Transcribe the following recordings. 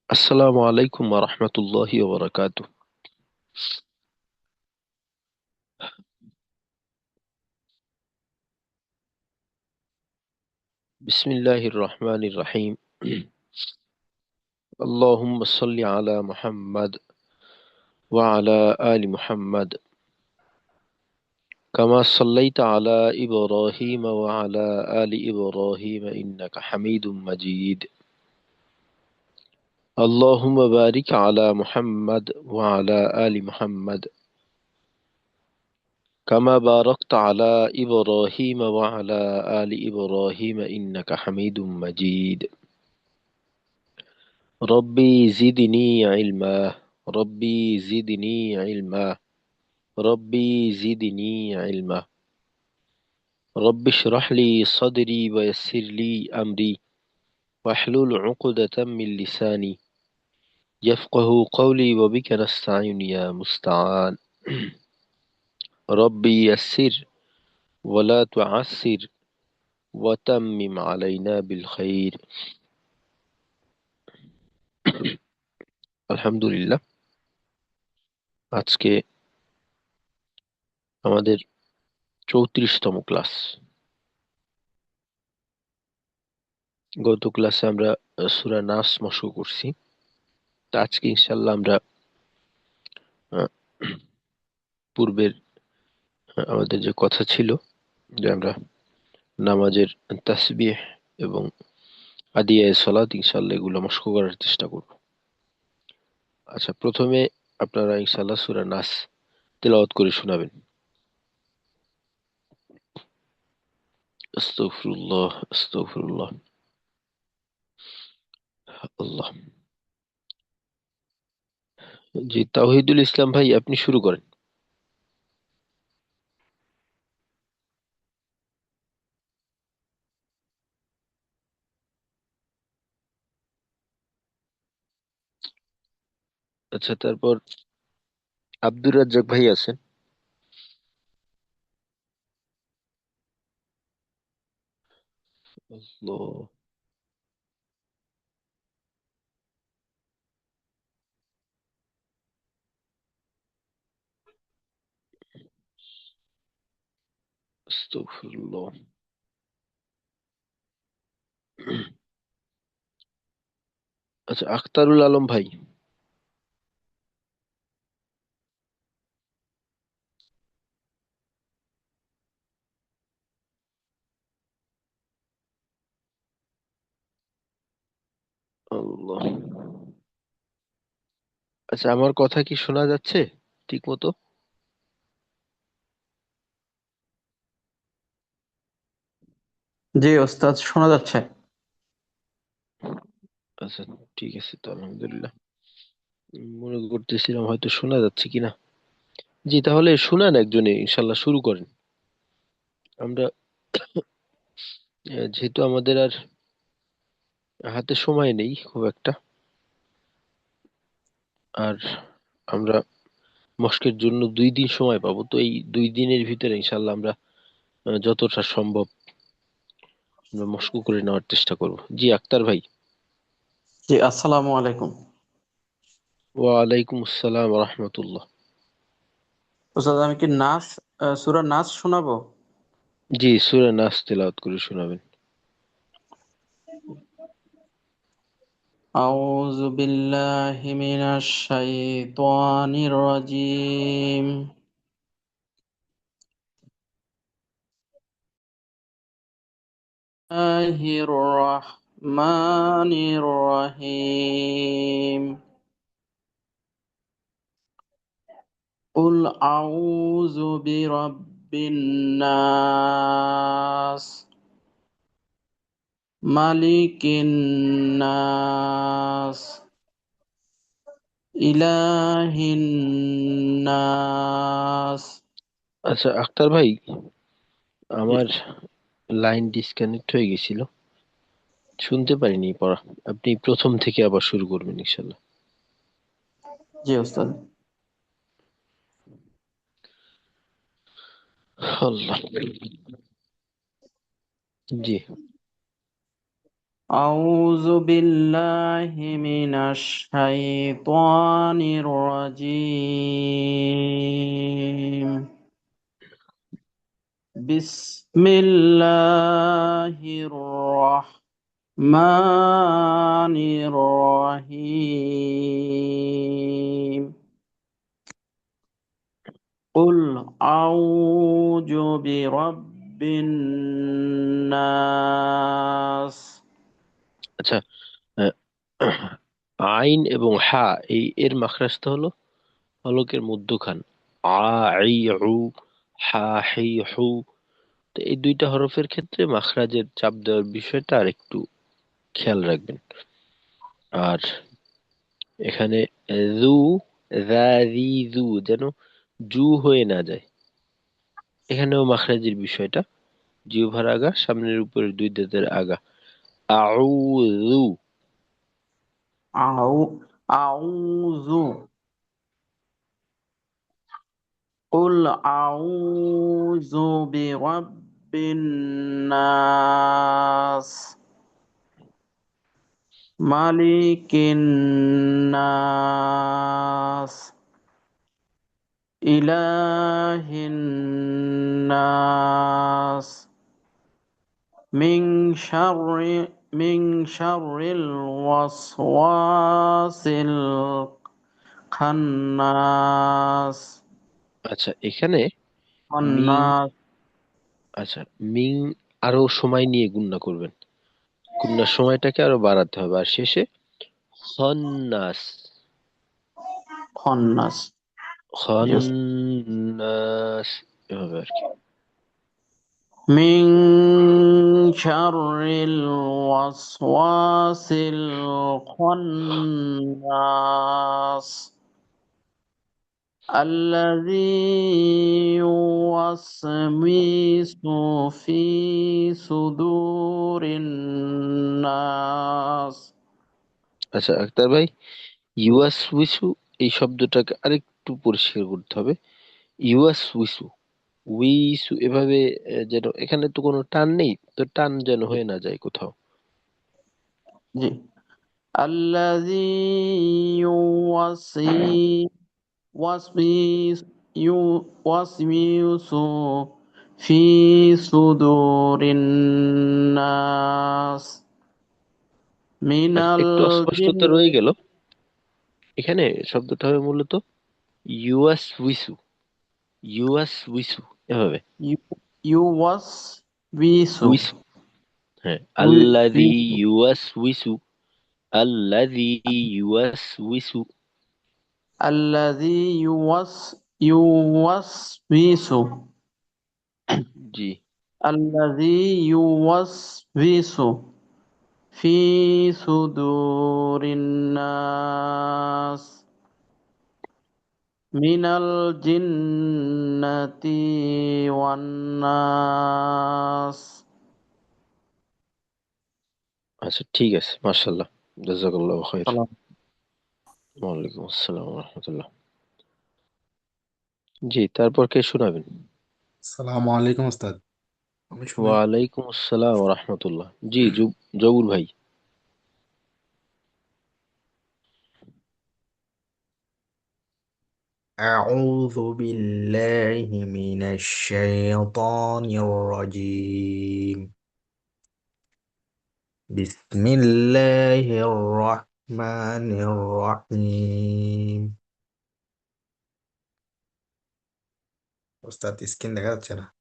আসসালামু আলাইকুম ওয়া রাহমাতুল্লাহি ওয়া বারাকাতুহু। বিসমিল্লাহির রহমানির রহিম। আল্লাহুম্মা সাল্লি আলা মুহাম্মাদ ওয়া আলা আলি মুহাম্মাদ কামা সাল্লাইতা আলা ইব্রাহিম ওয়া আলা আলি ইব্রাহিম ইন্নাকা হামিদুম মাজিদ। আল্লাহুম্মা বারিক আলা মুহাম্মাদ ওয়া আলা আলি মুহাম্মাদ কামা বারাকতা আলা ইব্রাহিম ওয়া আলা আলি ইব্রাহিম ইন্নাকা হামিদুম মাজিদ। ربي زدني علما ربي زدني علما ربي زدني علما رب اشرح لي صدري ويسر لي أمري واحلل عقدة من لساني يفقه قولي وبك نستعين يا مستعان. ربي يسر ولا تعسر وتمم علينا بالخير. আলহামদুলিল্লাহ, আজকে আমাদের 34তম ক্লাস। গত ক্লাসে আমরা সূরা নাস মশক করছি। তা আজকে ইনশাল্লাহ আমরা আহ, পূর্বের আমাদের যে কথা ছিল যে আমরা নামাজের তাসবিহ এবং আদিয়ায়ে সলাত ইনশাল্লাহ এগুলো মশক করার চেষ্টা করব। আচ্ছা, প্রথমে আপনারা ইনশাল্লাহ সূরা নাস তেলাওয়াত করে শোনাবেন। আস্তাগফিরুল্লাহ আস্তাগফিরুল্লাহ। আল্লাহ। জি, তাওহিদুল ইসলাম ভাই, আপনি শুরু করেন। আচ্ছা, তারপর আব্দুর রাজ্জাক ভাই আছেন। আল্লাহ। আস্তাগফিরুল্লাহ। আচ্ছা, আখতারুল আলম ভাই। আল্লাহ। আচ্ছা, আমার কথা কি শোনা যাচ্ছে ঠিক মতো? জি ওস্তাদ, শোনা যাচ্ছে। আচ্ছা, ঠিক আছে, তো আলহামদুলিল্লাহ। মনে করতেছিলাম হয়তো শোনা যাচ্ছে কিনা। জি, তাহলে শুনান, একজনে ইনশাল্লাহ শুরু করেন। আমরা যেহেতু আমাদের আর হাতে সময় নেই খুব একটা, আর আমরা মস্কের জন্য 2 দিন সময় পাবো, তো এই 2 দিনের ভিতরে ইনশাল্লাহ আমরা যতটা সম্ভব আমরা মস্ক করে নেওয়ার চেষ্টা করব। জি, আক্তার ভাই। জি, আসসালামু আলাইকুম। ওয়ালাইকুম আসসালাম রহমতুল্লাহ। ওস্তাদ, আমি কি সূরা নাস শোনাবো? জি, সূরা নাস তেলাওয়াত করে শোনাবেন। আউযু বিল্লাহি মিনাশ শাইতানির রাজিম। বিসমিল্লাহির রাহমানির রহিম। কুল আউযু বিরাব্বিন নাস, মালিকিন নাস, ইলাহিন নাস। আচ্ছা, আক্তার ভাই, আমার লাইন ডিসকানেক্ট হয়ে গেছিল, শুনতে পারিনি পড়া। আপনি প্রথম থেকে আবার শুরু করবেন ইনশাল্লাহ। জি ওস্তাদ। আল্লাহ। জি। أعوذ بالله من الشيطان الرجيم. بسم الله الرحمن الرحيم. قل أعوذ برب الناس. আচ্ছা, আহ, আইন এবং হা এর মাখরাজটা হলো হলকের মধ্যখান। আ, আই, উ, হা, হি, হু। তো এই দুইটা হরফের ক্ষেত্রে মাখরাজের চাপ দেওয়ার বিষয়টা আর একটু খেয়াল রাখবেন। আর এখানে জু, জা, জি, জু যেন জু হয়ে না যায়। এখানেও মাখরাজের বিষয়টা জিহ্বার আগা, সামনের উপরের দুই দাঁতের আগা। আউযু। أعوذ. قل أعوذ برب الناس، ملك الناس، إله الناس، من شر الوسواس الخناس. আচ্ছা, এখানে মিং। خناس. আচ্ছা, মিং আরো সময় নিয়ে গুণনা করবেন। গুণনার সময়টাকে আরো বাড়াতে হবে। আর শেষে খন্নাস। خناس. Yes. খন্নাস, এভাবে আর কি। من شر الوسواس الخناس الذي يوسوس في صدور الناس. আচ্ছা আক্তার ভাই, ইউয়াস উইসু এই শব্দটাকে আরেকটু পরিষ্কার করতে হবে। ইউয়াস উইসু, উইসু এভাবে যেন, এখানে তো কোনো টান নেই, তো টান যেন হয়ে না যায় কোথাও। জি। الذي يوسي وسويس يوسوس في صدور الناس من আচ্ছা, একটু অস্পষ্টতা الجن. রয়ে গেল। এখানে শব্দটা হবে মূলত ইউয়াস উইসু, ইউয়াস উইসু এভাবে। يوسوس. উইসু, হ্যাঁ, وي- আল্লাযী ইউয়াস উইসু, আল্লাযী ইউয়াস উইসু। الذي يوسوس. জি। الذي يوسوس في صدور الناس من الجنة والناس. আচ্ছা ঠিক আছে, মাশাআল্লাহ, জাযাকাল্লাহু খাইর। সালাম। ওয়ালাইকুম আসসালাম ওয়া রাহমাতুল্লাহ। জি, তারপর কে শোনাবেন? সালামু আলাইকুম ওস্তাদ। আমি শুনাই। ওয়ালাইকুম আসসালাম ওয়া রাহমাতুল্লাহ। জি, জবুর ভাই। আউযু বিল্লাহি মিনাশ শাইতানির রাজীম। বিসমিল্লাহির রহমানির রহিম। ওস্তাদ স্ক্রিন দেখা যাচ্ছে না।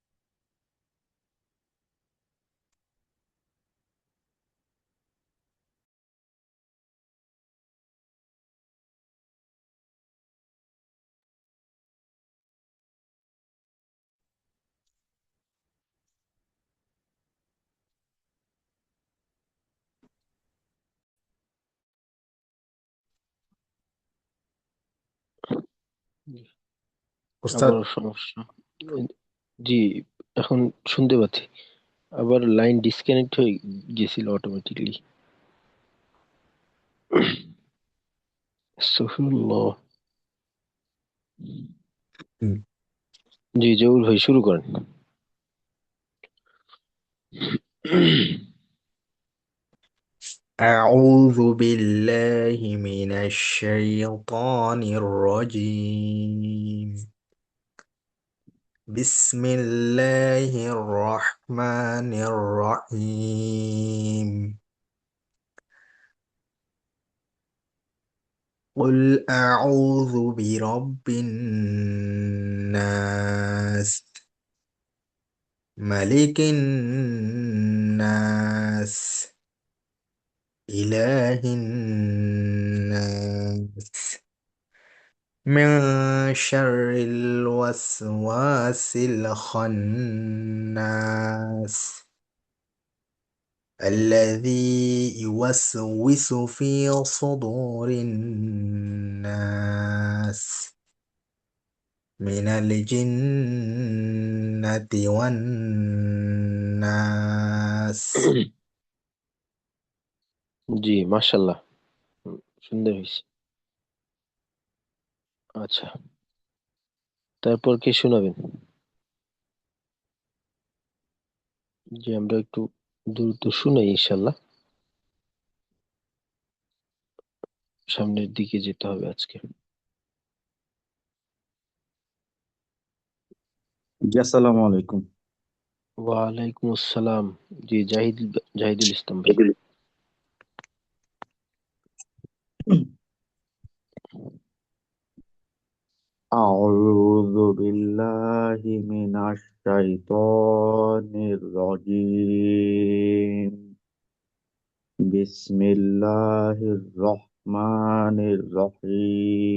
ওস্তাদ আবারও সমস্যা। জি, এখন শুনতে পাচ্ছি। আবার লাইন ডিসকানেক্ট হয়ে গেছিল অটোমেটিকলি। আস্তাগফিরুল্লাহ। হুম, জি, জহুর ভাই শুরু করেন। أعوذ بالله من الشيطان الرجيم. بسم الله الرحمن الرحيم. قل أعوذ برب الناس، ملك الناس، إله الناس، من شر الوسواس الخناس، الذي يوسوس في صدور الناس من الجنة والناس. জি, মাশাল্লাহ। সুন্দর হয়েছে। আচ্ছা, তারপর কি শোনাবেন? জি, আমরা একটু দ্রুত শুনাই ইনশাল্লাহ। সামনের দিকে যেতে হবে আজকে। জি, আসসালামু আলাইকুম। ওয়ালাইকুম আসসালাম। জি, জাহিদুল ইসলাম ভাই। أعوذ بالله من الشيطان الرجيم. بسم الله الرحمن الرحيم.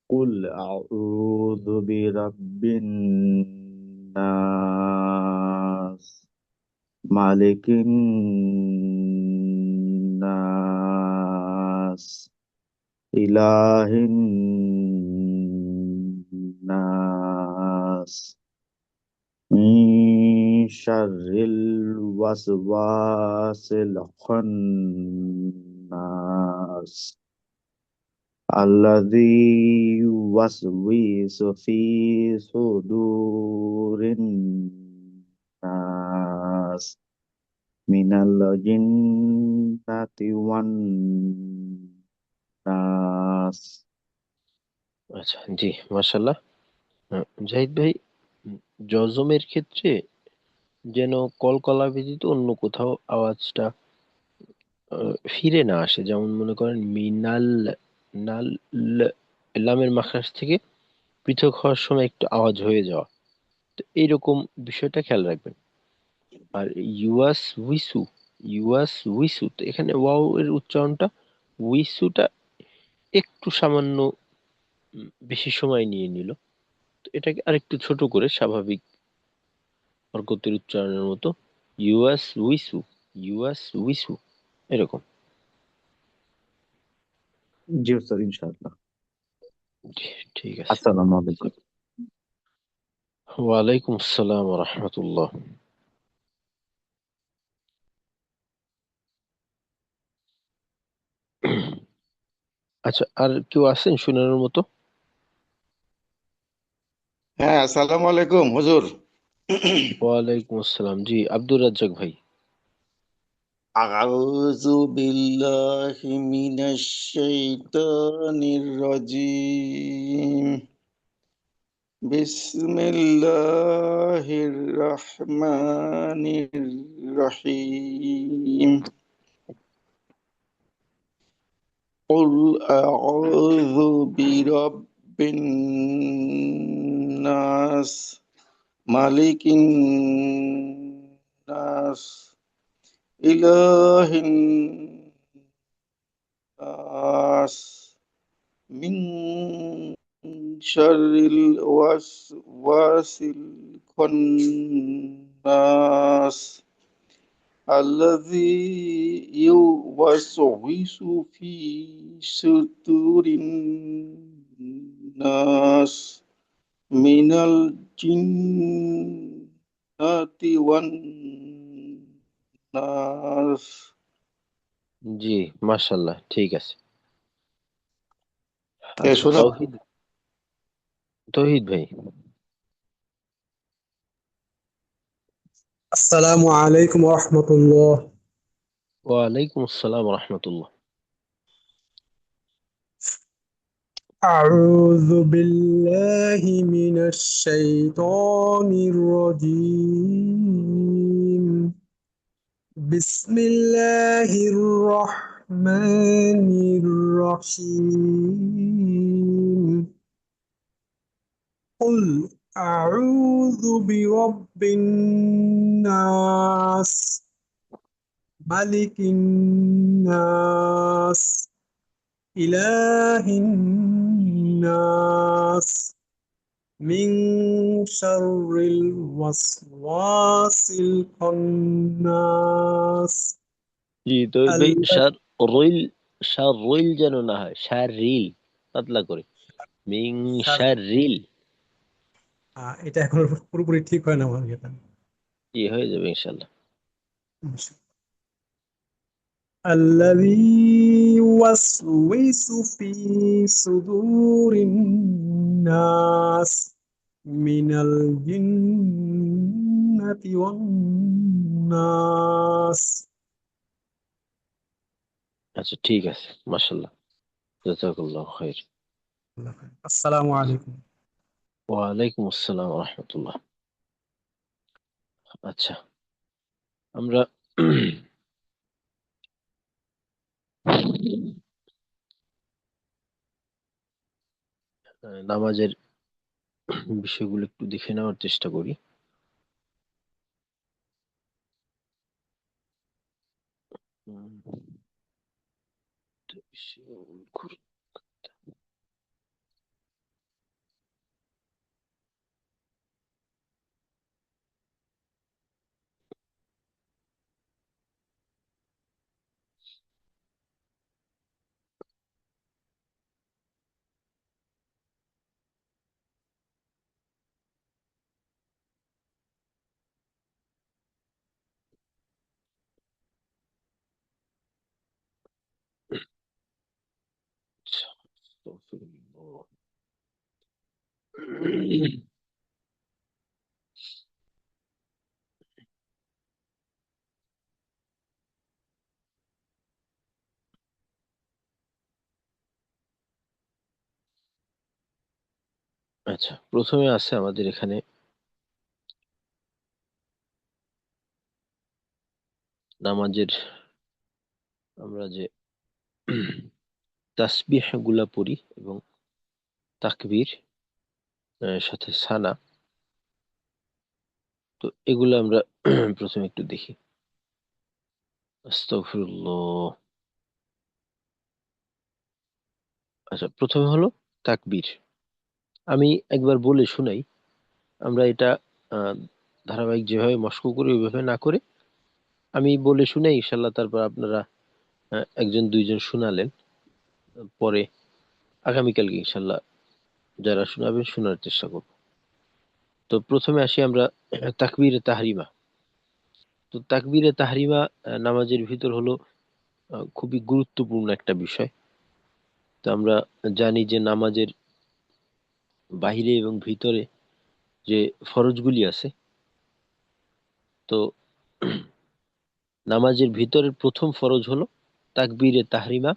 قل أعوذ برب الناس، ملك الناس، إله الناس، من شر الوسواس الخناس، الذي يوسوس في صدور الناس من الجنة والناس. আচ্ছা, জি, মাশাল্লাহ। জাহিদ ভাই, উম, জজমের ক্ষেত্রে যেন কলকলা ব্যতীত অন্য কোথাও আওয়াজটা ফিরে না আসে। যেমন মনে করেন মিনাল, নাল, লামের মাখরাজ থেকে পৃথক হওয়ার সময় একটু আওয়াজ হয়ে যাওয়া। তো এইরকম বিষয়টা খেয়াল রাখবেন। আর ইউয়াস উইসু, ইউয়াস উইসু, তো এখানে ওয়াও এর উচ্চারণটা, উইসুটা একটু সামান্য বেশি সময় নিয়ে নিল। তো এটাকে আরেকটু ছোট করে স্বাভাবিক হরকতের উচ্চারণের মতো ইউয়াস উইসু, ইউয়াস উইসু, এরকম। জি স্যার, ইনশাআল্লাহ। জি, ঠিক আছে। আসসালামু আলাইকুম। ওয়ালাইকুম আসসালাম ওয়া রাহমাতুল্লাহ। আচ্ছা, আর কেউ আছেন শোনানোর মতো? হ্যাঁ, আসসালামু আলাইকুম হুজুর। ওয়ালাইকুম আসসালাম। জি, আব্দুর রাজ্জাক ভাই। আউযু বিল্লাহি মিনাশ শাইতানির রাজিম। বিসমিল্লাহির রহমানির রহিম। কুল আউযু বিরাব্বিন নাস, মালিকিন নাস, ইলাহিন নাস, মিন শাররিল ওয়াসওয়াসিল খান্নাস, আল্লাযী ইউওয়াসওয়িসু ফি সুদুরিন নাস মিনাল জিন্নাতি ওয়ান নাস। জি, মাশাল্লাহ, ঠিক আছে। আচ্ছা, শোনা তৌহিদ, তৌহিদ ভাই। السلام عليكم ورحمة الله. ওয়ালাইকুম আসসালাম রহমতুল্লাহ। أعوذ بالله من الشيطان الرجيم. بسم الله الرحمن الرحيم. قل أعوذ برب الناس، ملك الناس، إله الناس، من شر الوسواس الخناس জি, তো الذي সার রইল যেন না হয়, সার রিল পাতলা করে, মিং সার রিল। এটা এখন পুরোপুরি ঠিক হয় না আমার এটা। জি, হয়ে যাবে ইনশাল্লাহ। الذي يوسوس في صدور الناس من الجنة والناس. আচ্ছা, ঠিক আছে, মাশাল্লাহ, জাযাকাল্লাহু খাইর। السلام عليكم. ওয়ালাইকুম আসসালাম রহমতুল্লাহ। আচ্ছা, আমরা নামাজের বিষয়গুলো একটু দেখে নেওয়ার চেষ্টা করি। উম, আচ্ছা, আস্তাগফিরুল্লাহ। আচ্ছা, প্রথমে আছে আমাদের এখানে নামাজের, আমরা যে তাসবিহ গুলা পড়ি এবং তাকবীর, সাথে সানা, তো এগুলো আমরা প্রথমে একটু দেখি। আস্তাগফিরুল্লাহ। আচ্ছা, প্রথমে হলো তাকবীর। আমি একবার বলে শুনাই, আমরা এটা আহ, ধারাবাহিক যেভাবে মশক করি ওইভাবে না করে আমি বলে শুনাই ইনশাল্লাহ, তারপর আপনারা একজন দুইজন শুনালেন, পরে আগামীকালকে ইনশাল্লাহ যারা শোনাবেন শোনার চেষ্টা করব। তো প্রথমে আসি আমরা তাকবীরে তাহরিমা। তো তাকবীরে তাহরিমা নামাজের ভিতর হলো খুবই গুরুত্বপূর্ণ একটা বিষয়। তো আমরা জানি যে নামাজের বাহিরে এবং ভিতরে যে ফরজগুলি আছে, তো নামাজের ভিতরের প্রথম ফরজ হলো তাকবীরে তাহরিমা,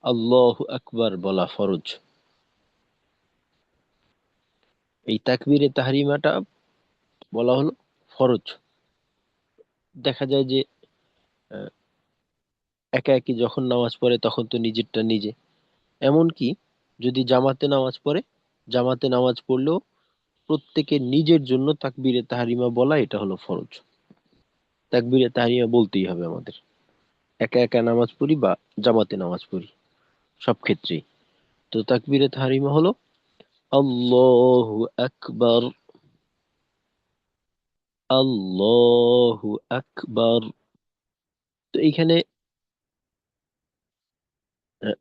আল্লাহু আকবার বলা ফরজ। এই তাকবীরে তাহরিমাটা বলা হলো ফরজ। দেখা যায় যে আহ, একা একই যখন নামাজ পড়ে তখন তো নিজেরটা নিজে, এমনকি যদি জামাতে নামাজ পড়ে, জামাতে নামাজ পড়লেও প্রত্যেকের নিজের জন্য তাকবীরে তাহরিমা বলা এটা হলো ফরজ। তাকবীরে তাহরিমা বলতেই হবে আমাদের, একা একা নামাজ পড়ি বা জামাতে নামাজ পড়ি, সব ক্ষেত্রেই। তো তাকবীরে তাহরিমা হলো আল্লাহু আকবার, আল্লাহু আকবার। তো এইখানে আহ,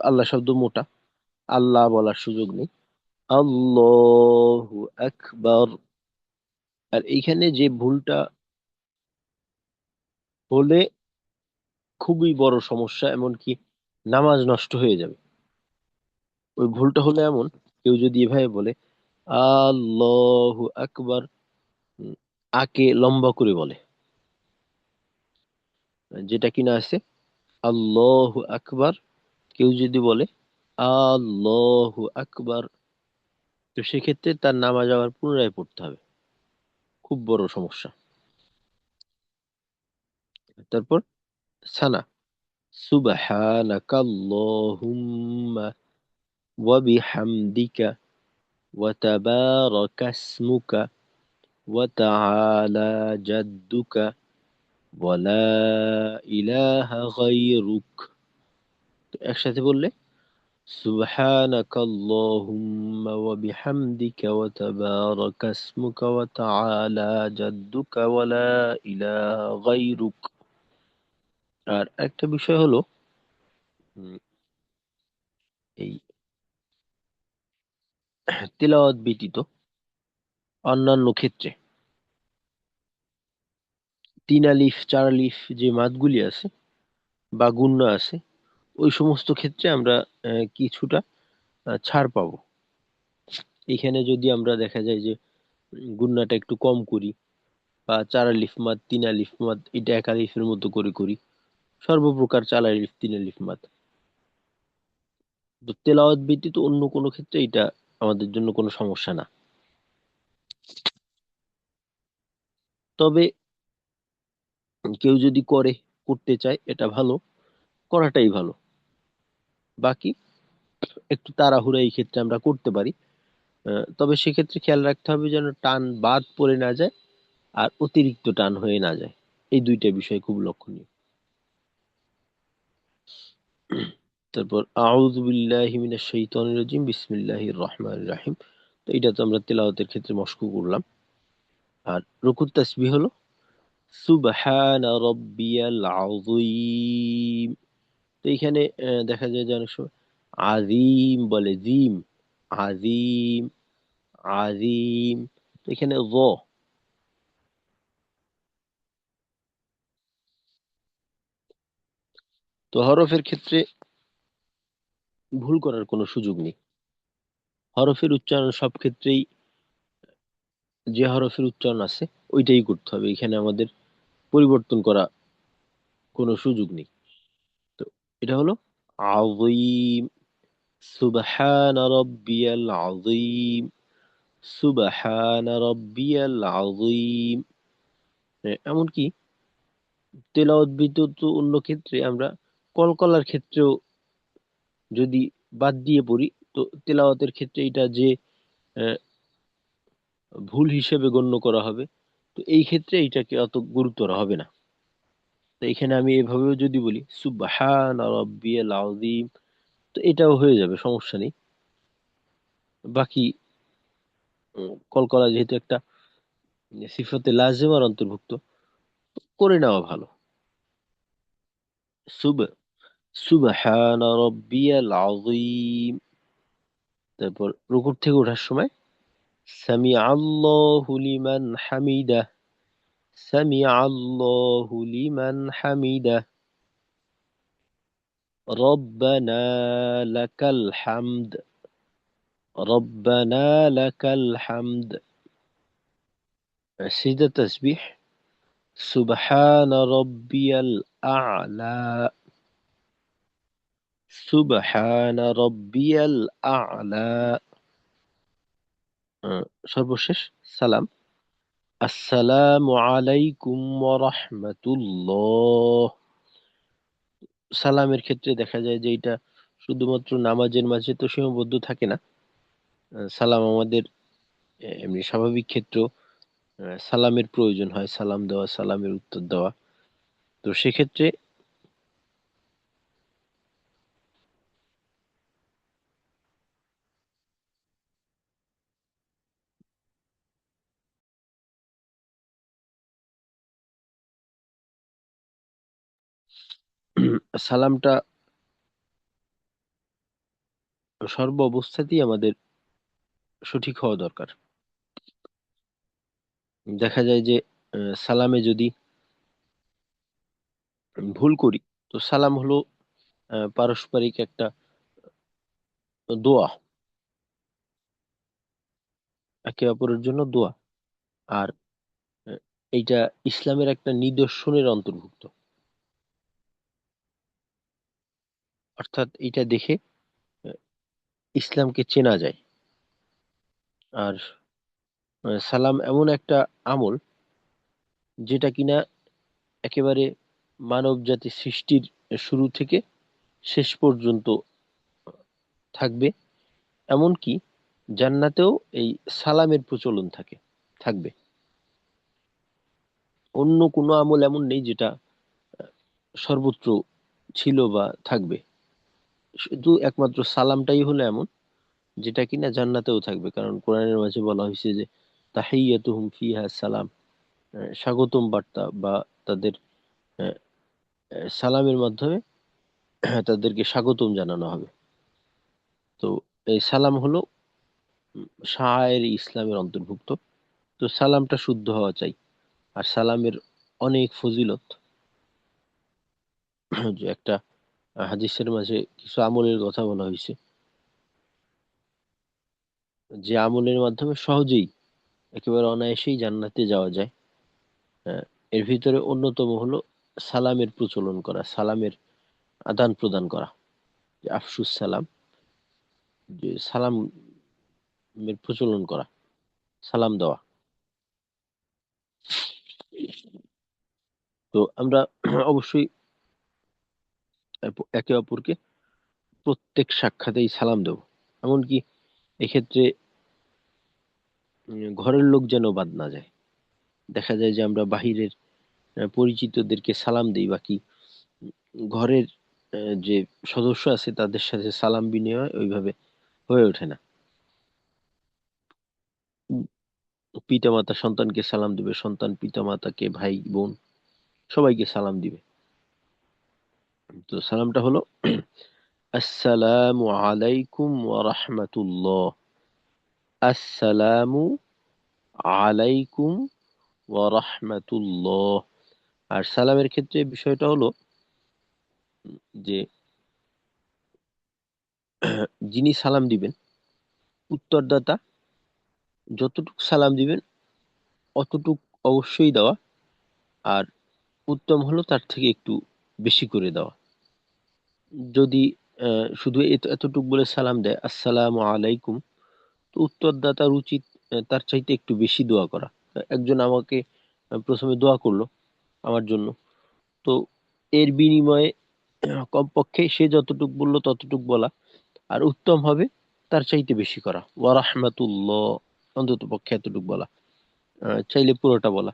আল্লাহ শব্দ মোটা, আল্লাহ বলার সুযোগ নেই, আল্লাহু আকবার। আর এইখানে যে ভুলটা হলে খুবই বড় সমস্যা, এমনকি নামাজ নষ্ট হয়ে যাবে। ওই ভুলটা হলো এমন, কেউ যদি এভাবে বলে আল্লাহু আকবার, আকে লম্বা করে বলে, যেটা কিনা আছে আল্লাহু আকবার। কেউ যদি বলে আল্লাহু আকবার, তো সেক্ষেত্রে তার নামাজ আবার পুনরায় পড়তে হবে, খুব বড় সমস্যা। তারপর সানা, সুবহানাকাল্লাহুম্মা ওয়া বিহামদিকা ওয়া তাবারাকা ইসমুকা ওয়া তাআলা জাদ্দুকা ওয়া লা ইলাহা গায়রুক। তো একসাথে বললে সুবহানাকাল্লাহুম্মা ওয়া বিহামদিকা ওয়া তাবারাকা ইসমুকা ওয়া তাআলা জাদ্দুকা ওয়া লা ইলাহা গায়রুক। আর একটা বিষয় হলো উম, এই তেলাওয়াত ব্যতীত অন্যান্য ক্ষেত্রে তিন আলিফ চার আলিফ যে মাদগুলি আছে বা গুণনা আছে, ওই সমস্ত ক্ষেত্রে আমরা কিছুটা ছাড় পাবো। এখানে যদি আমরা দেখা যায় যে গুণনাটা একটু কম করি, বা চার আলিফ মাদ তিন আলিফ মাদ এটা এক আলিফের মতো করে করি, সর্বপ্রকার চার আলিফ তিন আলিফ মাদ, তো তেলাওয়াত ব্যতীত অন্য কোনো ক্ষেত্রে এটা আমাদের জন্য কোনো সমস্যা না। তবে কেউ যদি করতে চায়, এটা ভালো, করাটাই ভালো। বাকি একটু তাড়াহুড়া এই ক্ষেত্রে আমরা করতে পারি, তবে সেক্ষেত্রে খেয়াল রাখতে হবে যেন টান বাদ পড়ে না যায় আর অতিরিক্ত টান হয়ে না যায়। এই দুইটা বিষয় খুব লক্ষণীয়। তারপর আউযু বিল্লাহি মিনাশ শাইতানির রাজিম বিসমিল্লাহির রহমানির রহিম। তো এটা তো আমরা তেলাওয়াতের ক্ষেত্রে মশকু করলাম। আর রুকুর তাসবিহ হলো সুবহানা রাব্বিয়াল আযীম। তো এখানে দেখা যায় যে অনেক সময় আজিম বলে, জিম, আজিম, আজিম। তো এখানে তো হরফের ক্ষেত্রে ভুল করার কোনো সুযোগ নেই। হরফের উচ্চারণ সব ক্ষেত্রেই যে হরফের উচ্চারণ আছে ওইটাই করতে হবে, এখানে আমাদের পরিবর্তন করা কোনো সুযোগ নেই। তো এটা হলো আযীম, সুবহানা রাব্বিয়াল আযীম, সুবহানা রাব্বিয়াল আযীম। এমনকি তেলাওয়াত ব্যতীত অন্য ক্ষেত্রে আমরা কলকলার ক্ষেত্রেও যদি বাদ দিয়ে পড়ি, তো তেলাওয়াতের ক্ষেত্রে এটা যে আহ, ভুল হিসেবে গণ্য করা হবে, তো এই ক্ষেত্রে এটাকে অত গুরুতর হবে না। তো এখানে আমি এভাবেও যদি বলি সুবহানা রাব্বিয়াল আযীম, তো এটাও হয়ে যাবে, সমস্যা নেই। বাকি কলকলা যেহেতু একটা সিফাতে লাজেমার অন্তর্ভুক্ত, করে নেওয়া ভালো। সুব সুবহানা রাব্বিয়াল আযীম। তারপর রুকুর থেকে ওঠার সময় সামিআল্লাহু লিমান হামিদা, সামিআল্লাহু লিমান হামিদা, রব্বানা লাকাল হামদ, রব্বানা লাকাল হামদ। সিজদা তাসবিহ সুবহানা রাব্বিয়াল আ'লা, সুবহানা রাব্বিয়াল আ'লা। সর্বশেষ সালাম, আসসালামু আলাইকুম ওয়া রাহমাতুল্লাহ। সালামের ক্ষেত্রে দেখা যায় যে এটা শুধুমাত্র নামাজের মাঝে তো সীমাবদ্ধ থাকে না। সালাম আমাদের এমনি স্বাভাবিক ক্ষেত্রেও সালামের প্রয়োজন হয়, সালাম দেওয়া, সালামের উত্তর দেওয়া। তো সেক্ষেত্রে সালামটা সর্ব অবস্থাতেই আমাদের সঠিক হওয়া দরকার। দেখা যায় যে সালামে যদি ভুল করি, তো সালাম হলো পারস্পরিক একটা দোয়া, একে অপরের জন্য দোয়া। আর এইটা ইসলামের একটা নিদর্শনের অন্তর্ভুক্ত। অর্থাৎ এটা দেখে আহ, ইসলামকে চেনা যায়। আর সালাম এমন একটা আমল যেটা কিনা একেবারে মানব জাতি সৃষ্টির শুরু থেকে শেষ পর্যন্ত থাকবে। এমনকি জান্নাতেও এই সালামের প্রচলন থাকবে। অন্য কোনো আমল এমন নেই যেটা সর্বত্র ছিল বা থাকবে। শুধু একমাত্র সালামটাই হলো এমন যেটা কিনা জান্নাতেও থাকবে, কারণ কোরআনের মাঝে বলা হয়েছে যে তাহিয়াতুহুম ফিহা সালাম, স্বাগতম বার্তা বা তাদের আহ, সালামের মাধ্যমে তাদেরকে স্বাগতম জানানো হবে। তো এই সালাম হলো শায়ের ইসলামের অন্তর্ভুক্ত। তো সালামটা শুদ্ধ হওয়া চাই। আর সালামের অনেক ফজিলত, যে একটা হাদিসের মাঝে কিছু আমলের কথা বলা হয়েছে, যে আমলের মাধ্যমে সহজেই একেবারে অনায়াসেই জান্নাতে যাওয়া যায়। আহ, এর ভিতরে অন্যতম হলো সালামের প্রচলন করা, সালামের আদান প্রদান করা, যে আফসুস সালাম, যে সালামের প্রচলন করা, সালাম দেওয়া। তো আমরা অবশ্যই একে অপরকে প্রত্যেক সাক্ষাতেই সালাম দেব। এমনকি এক্ষেত্রে ঘরের লোক যেন বাদ না যায়। দেখা যায় যে আমরা বাহিরের পরিচিতদেরকে সালাম দিই, বাকি ঘরের যে সদস্য আছে তাদের সাথে সালাম বিনিময় ওইভাবে হয়ে ওঠে না। পিতামাতা সন্তানকে সালাম দিবে, সন্তান পিতামাতাকে, ভাই বোন সবাইকে সালাম দিবে। তো সালামটা হলো আসসালামু আলাইকুম ওয়া রাহমাতুল্লাহ, আসসালামু আলাইকুম ওয়া রাহমাতুল্লাহ। আর সালামের ক্ষেত্রে বিষয়টা হলো যে যিনি সালাম দিবেন, উত্তরদাতা যতটুক সালাম দিবেন অতটুক অবশ্যই দেওয়া। আর উত্তম হলো তার থেকে একটু বেশি করে দেওয়া। যদি শুধু এতটুক বলে সালাম দেয় আসসালামু আলাইকুম, তো উত্তরদাতার উচিত তার চাইতে একটু বেশি দোয়া করা। একজন আমাকে প্রথমে দোয়া করলো আমার জন্য, তো এর বিনিময়ে কমপক্ষে সে যতটুক বললো ততটুক বলা। আর উত্তম হবে তার চাইতে বেশি করা, ওয়া রাহমাতুল্লাহ, অন্তত পক্ষে এতটুক বলা। চাইলে পুরোটা বলা।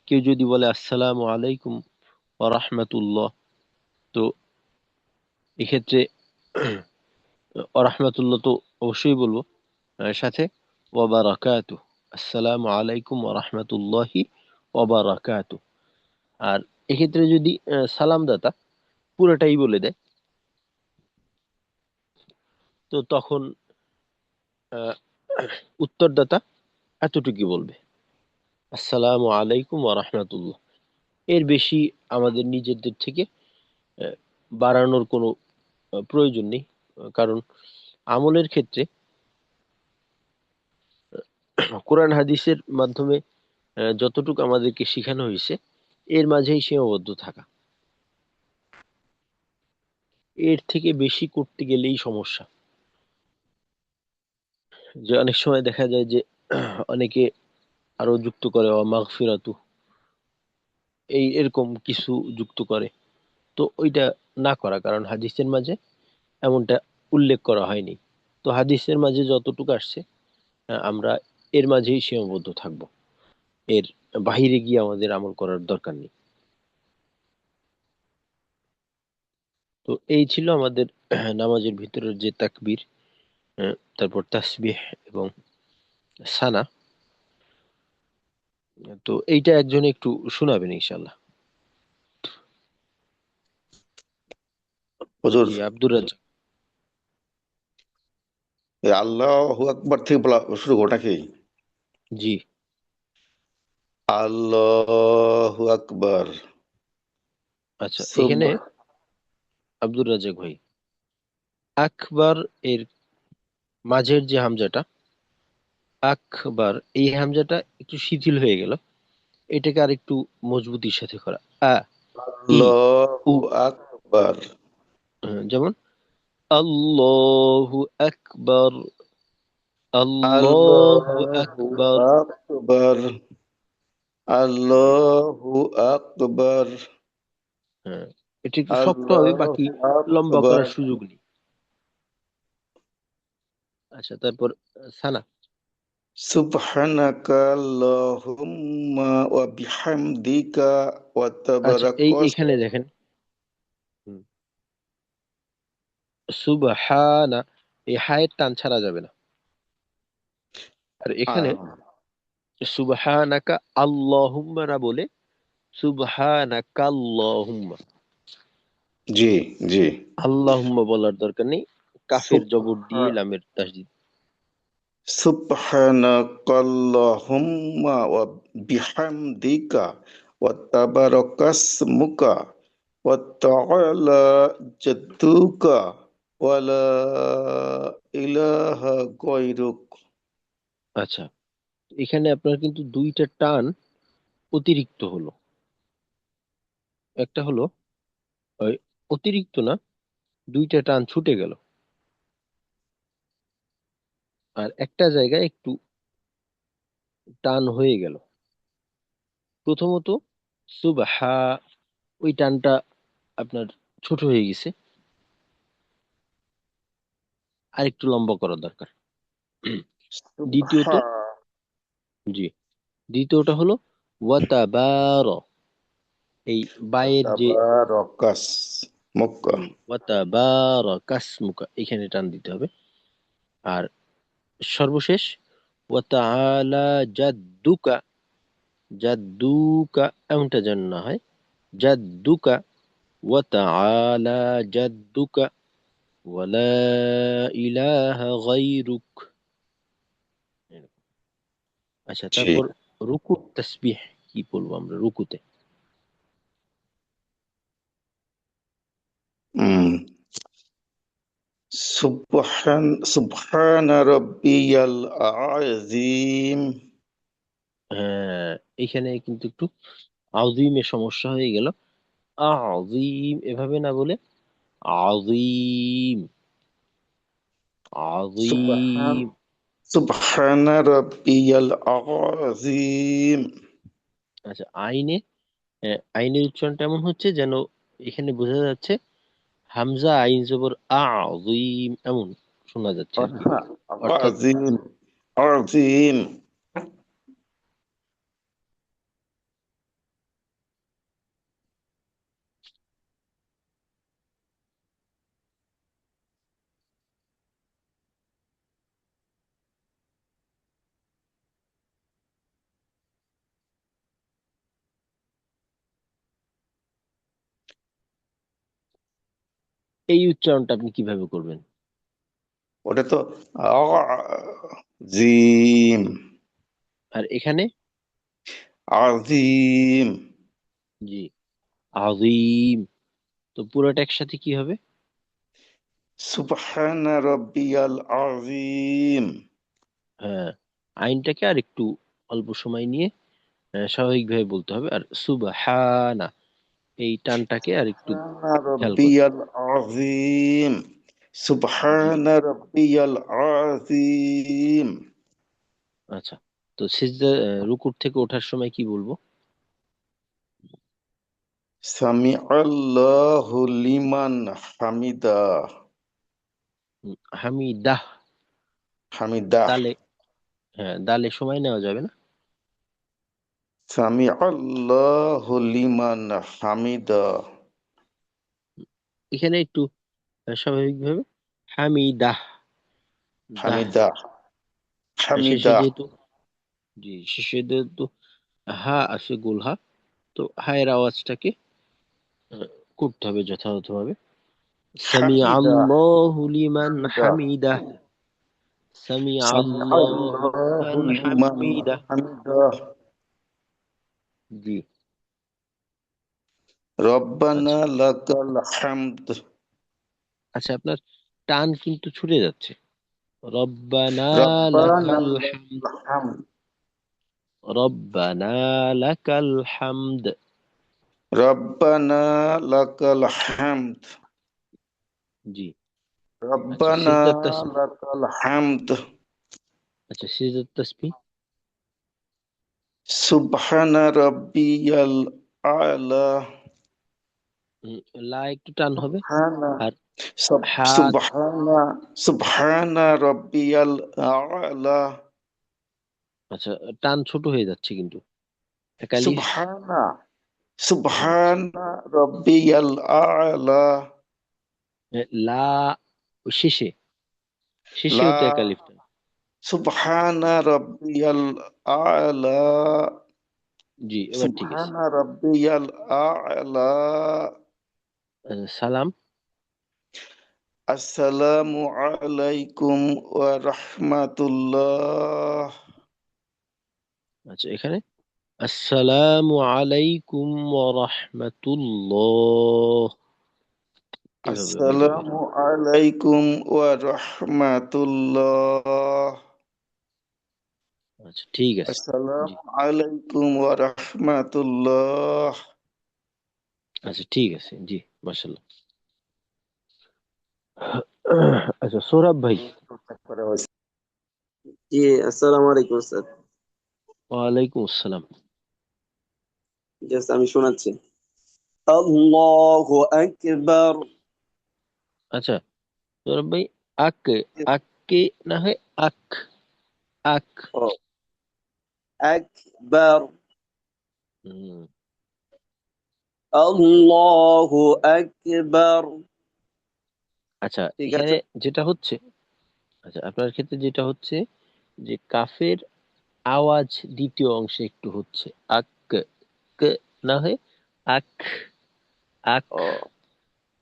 কেউ যদি বলে আসসালামু আলাইকুম ওয়া রাহমাতুল্লাহ, তো এক্ষেত্রে ওয়া রাহমাতুল্লাহ তো অবশ্যই বলবো, সাথে ওয়া বারাকাতু, আসসালামু আলাইকুম ওয়া রাহমাতুল্লাহি ওয়া বারাকাতু। আর এক্ষেত্রে যদি সালামদাতা পুরোটাই বলে দেয়, তো তখন আহ, উত্তরদাতা এতটুকুই বলবে, আসসালামু আলাইকুম ওয়া রাহমাতুল্লাহ। এর বেশি আমাদের নিজেদের থেকে আহ, বাড়ানোর কোনো প্রয়োজন নেই। কারণ আমলের ক্ষেত্রে কোরআন হাদিসের মাধ্যমে যতটুকু আমাদেরকে শেখানো হয়েছে এর মাঝেই সীমাবদ্ধ থাকা। এর থেকে বেশি করতে গেলেই সমস্যা। যে অনেক সময় দেখা যায় যে অনেকে আরো যুক্ত করে মাগফিরাতু, এরকম কিছু যুক্ত করে। তো ওইটা না করা, কারণ হাদিসের মাঝে এমনটা উল্লেখ করা হয়নি। তো হাদিসের মাঝে যতটুকু আসছে আমরা এর মাঝেই সীমাবদ্ধ থাকব। এর বাহিরে গিয়ে আমাদের আমল করার দরকার নেই। তো এই ছিল আমাদের নামাজের ভিতরের যে তাকবীর, তারপর তাসবিহ এবং সানা। তো এইটা একজন একটু শোনাবেন ইনশাল্লাহ। হুজুর, জি, আব্দুর রাজ্জাক। এই আল্লাহু আকবার থেকে বলা শুরু ওটা কি? জি, আল্লাহু আকবার। আচ্ছা, এখানে সুবহান। আব্দুর রাজ্জাক ভাই, আকবার এর মাঝের যে হামজাটা, আকবার, এই হামজাটা একটু শিথিল হয়ে গেল। এটাকে আর একটু মজবুতির সাথে করা। আ ই উ আল্লাহু আকবার। যেমন আল্লাহু আকবার, আল্লাহু আল্লাহু আকবার। আকবার। আল্লাহু আকবার। হ্যাঁ, এটা একটু শক্ত হবে, বাকি আল্লাহু লম্বা আকবার। করার সুযোগ নেই। আচ্ছা, তারপর সানা। সুবহানাকা আল্লাহুম্মা ওয়া বিহামদিকা ওয়া আচ্ছা, তাবারাকাস। এখানে দেখেন, সুবহানা, এই হায়ের টান ছাড়া যাবে না। আর এখানে সুবহানাকা আল্লাহুম্মা না বলে সুবহানাকা আল্লাহুম্মা, জি জি। আল্লাহুম্মা বলার দরকার নেই, কাফের জবর দিয়ে লামের তাসদিদ। সুবহানাকা আল্লাহুম্মা ওয়া বিহামদিকা ওয়া তাবারাকাসমুকা ওয়া তাআলা জাদ্দুকা ওয়া লা ইলাহা গায়রুক। আচ্ছা, এখানে আপনার কিন্তু দুইটা টান অতিরিক্ত হলো। একটা হলো ওই অতিরিক্ত না, দুইটা টান ছুটে গেল। আর একটা জায়গায় একটু টান হয়ে গেল। প্রথমত সুবহা, ওই টানটা আপনার ছোট হয়ে গেছে, আর একটু লম্বা করা দরকার। দ্বিতীয়ত, জি, দ্বিতীয়টা হলো ওয়াতাবার, এই বায়ের যে তাবারাকাসমুকা। ওয়াতাবার কাসমুকা, এখানে টান দিতে হবে। আর সর্বশেষ ওয়াতাআলা জাদ্দুকা, জাদ্দুকা এমনটা যেন না হয়, জাদ্দুকা ওয়াতাআলা জাদ্দুকা ওয়ালা ইলাহা গায়রুক। আচ্ছা, জি। তারপর রুকু তাসবিহ কি বলবো আমরা রুকুতে? উম সুবহানা রাব্বিয়াল আযীম। হ্যাঁ, এখানে কিন্তু একটু আযীমের সমস্যা হয়ে গেল। আযীম এভাবে না বলে আযীম, সুবহান আযীম। সুবহানা রাব্বিয়াল আযীম। আচ্ছা, আইনের উচ্চারণটা এমন হচ্ছে যেন এখানে বোঝা যাচ্ছে হামজা আইন জবর আযীম এমন শোনা যাচ্ছে আর কি। অর্থাৎ আযীম আযীম। এই উচ্চারণটা আপনি কিভাবে করবেন? ওটা তো জিম আর এখানে আজিম। জি আযীম, তো পুরোটা একসাথে কি হবে? সুবহানা রাব্বিয়াল আযীম। হ্যাঁ, আইনটাকে আর একটু অল্প সময় নিয়ে স্বাভাবিকভাবে বলতে হবে। আর সুবহানা, এই টানটাকে আর একটু সুবহানা খেয়াল করবেন। রাব্বিয়াল আযীম। জি, সুবহানা রাব্বিয়াল আযীম। আচ্ছা, তো সিজদা রুকুর থেকে ওঠার সময় কি বলবো? সামিআল্লাহু লিমান হামিদা। হামিদাহ, হামিদাহ। দালে, হ্যাঁ দালে সময় নেওয়া যাবে না। সামিআল্লাহু লিমান হামিদা। এখানে একটু স্বাভাবিকভাবে হামিদাহ, দাহ, হামিদাহ শেষে হামিদাহ। যেহেতু, জি শেষে যেহেতু হা আছে গোল হা, তো হায়ের আওয়াজটাকে আহ, করতে হবে যথাযথভাবে। সামি হামিদা আল্লাহু লিমান হামিদা। হামিদা, সামি আল্লাহু সামিআল্লাহু লিমান লিমান হামিদা। হামিদা। জি, রব্বানা আচ্ছা লাকাল হামদ। আচ্ছা, আপনার টান কিন্তু ছুটে যাচ্ছে। রব্বানা রব্বানা লাকাল হামদ, লাকাল হামদ। রব্বানা লাকাল হামদ। রব্বানা লাকাল হামদ। জি। আচ্ছা রব্বানা সিজদার তাসবিহ। লাকাল হামদ। আচ্ছা সিজদার তাসবিহ। সুবহানা রাব্বিয়াল আলা। উম, লা একটু টান হবে। সুবহানা আর হা। সুবহানা সুবহানা রাব্বিয়াল আলা। আচ্ছা টান ছোট হয়ে যাচ্ছে কিন্তু একালিফ। সুবহানা আচ্ছা সুবহানা রাব্বিয়াল আলা। লা ওই শেষে, শেষেও লা তো একালিফ টান। সুবহানা রাব্বিয়াল আলা। জি এবার ঠিক আছে। সুবহানা রাব্বিয়াল আলা। সালাম। আসসালামু আলাইকুম ওয়া রাহমাতুল্লাহ। আচ্ছা এখানে আসসালামু আলাইকুম ওয়া রাহমাতুল্লাহ, এভাবে বলতে হবে। আসসালামু আলাইকুম ওয়া রাহমাতুল্লাহ। আচ্ছা ঠিক আছে। জি আসসালামু আলাইকুম ওয়া রাহমাতুল্লাহ। আচ্ছা ঠিক আছে। জি মাশাআল্লাহ। আচ্ছা সৌরভ ভাই। জি আসসালামু আলাইকুম স্যার। ওয়ালাইকুম আসসালাম। জাস্ট আমি শোনাচ্ছি। আল্লাহু আকবার। আচ্ছা সৌরভ ভাই, আক, আকে না হয় আক, আক। ও আকবার। হুম, আল্লাহু আকবার। আচ্ছা ঠিক এখানে আছে। যেটা হচ্ছে, আচ্ছা আপনার ক্ষেত্রে যেটা হচ্ছে যে কাফের আওয়াজ দ্বিতীয় অংশে একটু হচ্ছে আক, ক না হয় আক, আক, ও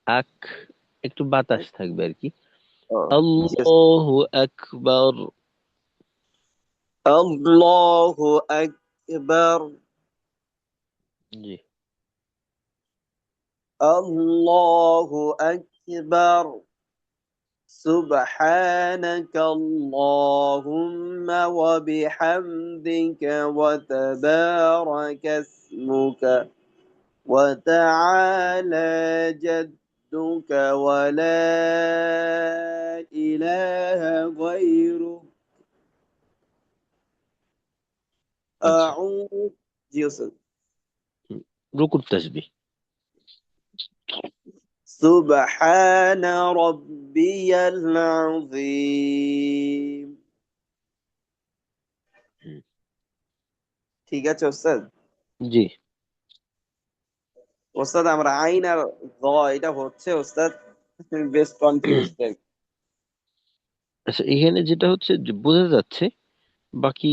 আক, একটু বাতাস থাকবে আর কি। ও জি আল্লাহু আকবার। আল্লাহু আকবার। জি আল্লাহু আকবার। سبحانك اللهم وبحمدك وتبارك اسمك وتعالى جدك ولا إله غيرك আচ্ছা। أعوذ يوسف রুকুর তাসবিহ। سبحان ربي العظيم হুম, ঠিক আছে ওস্তাদ। জি ওস্তাদ আমরা আইন আর য এটা হচ্ছে ওস্তাদ বেশ কনফিউজ। আচ্ছা এখানে যেটা হচ্ছে যে বোঝা যাচ্ছে, বাকি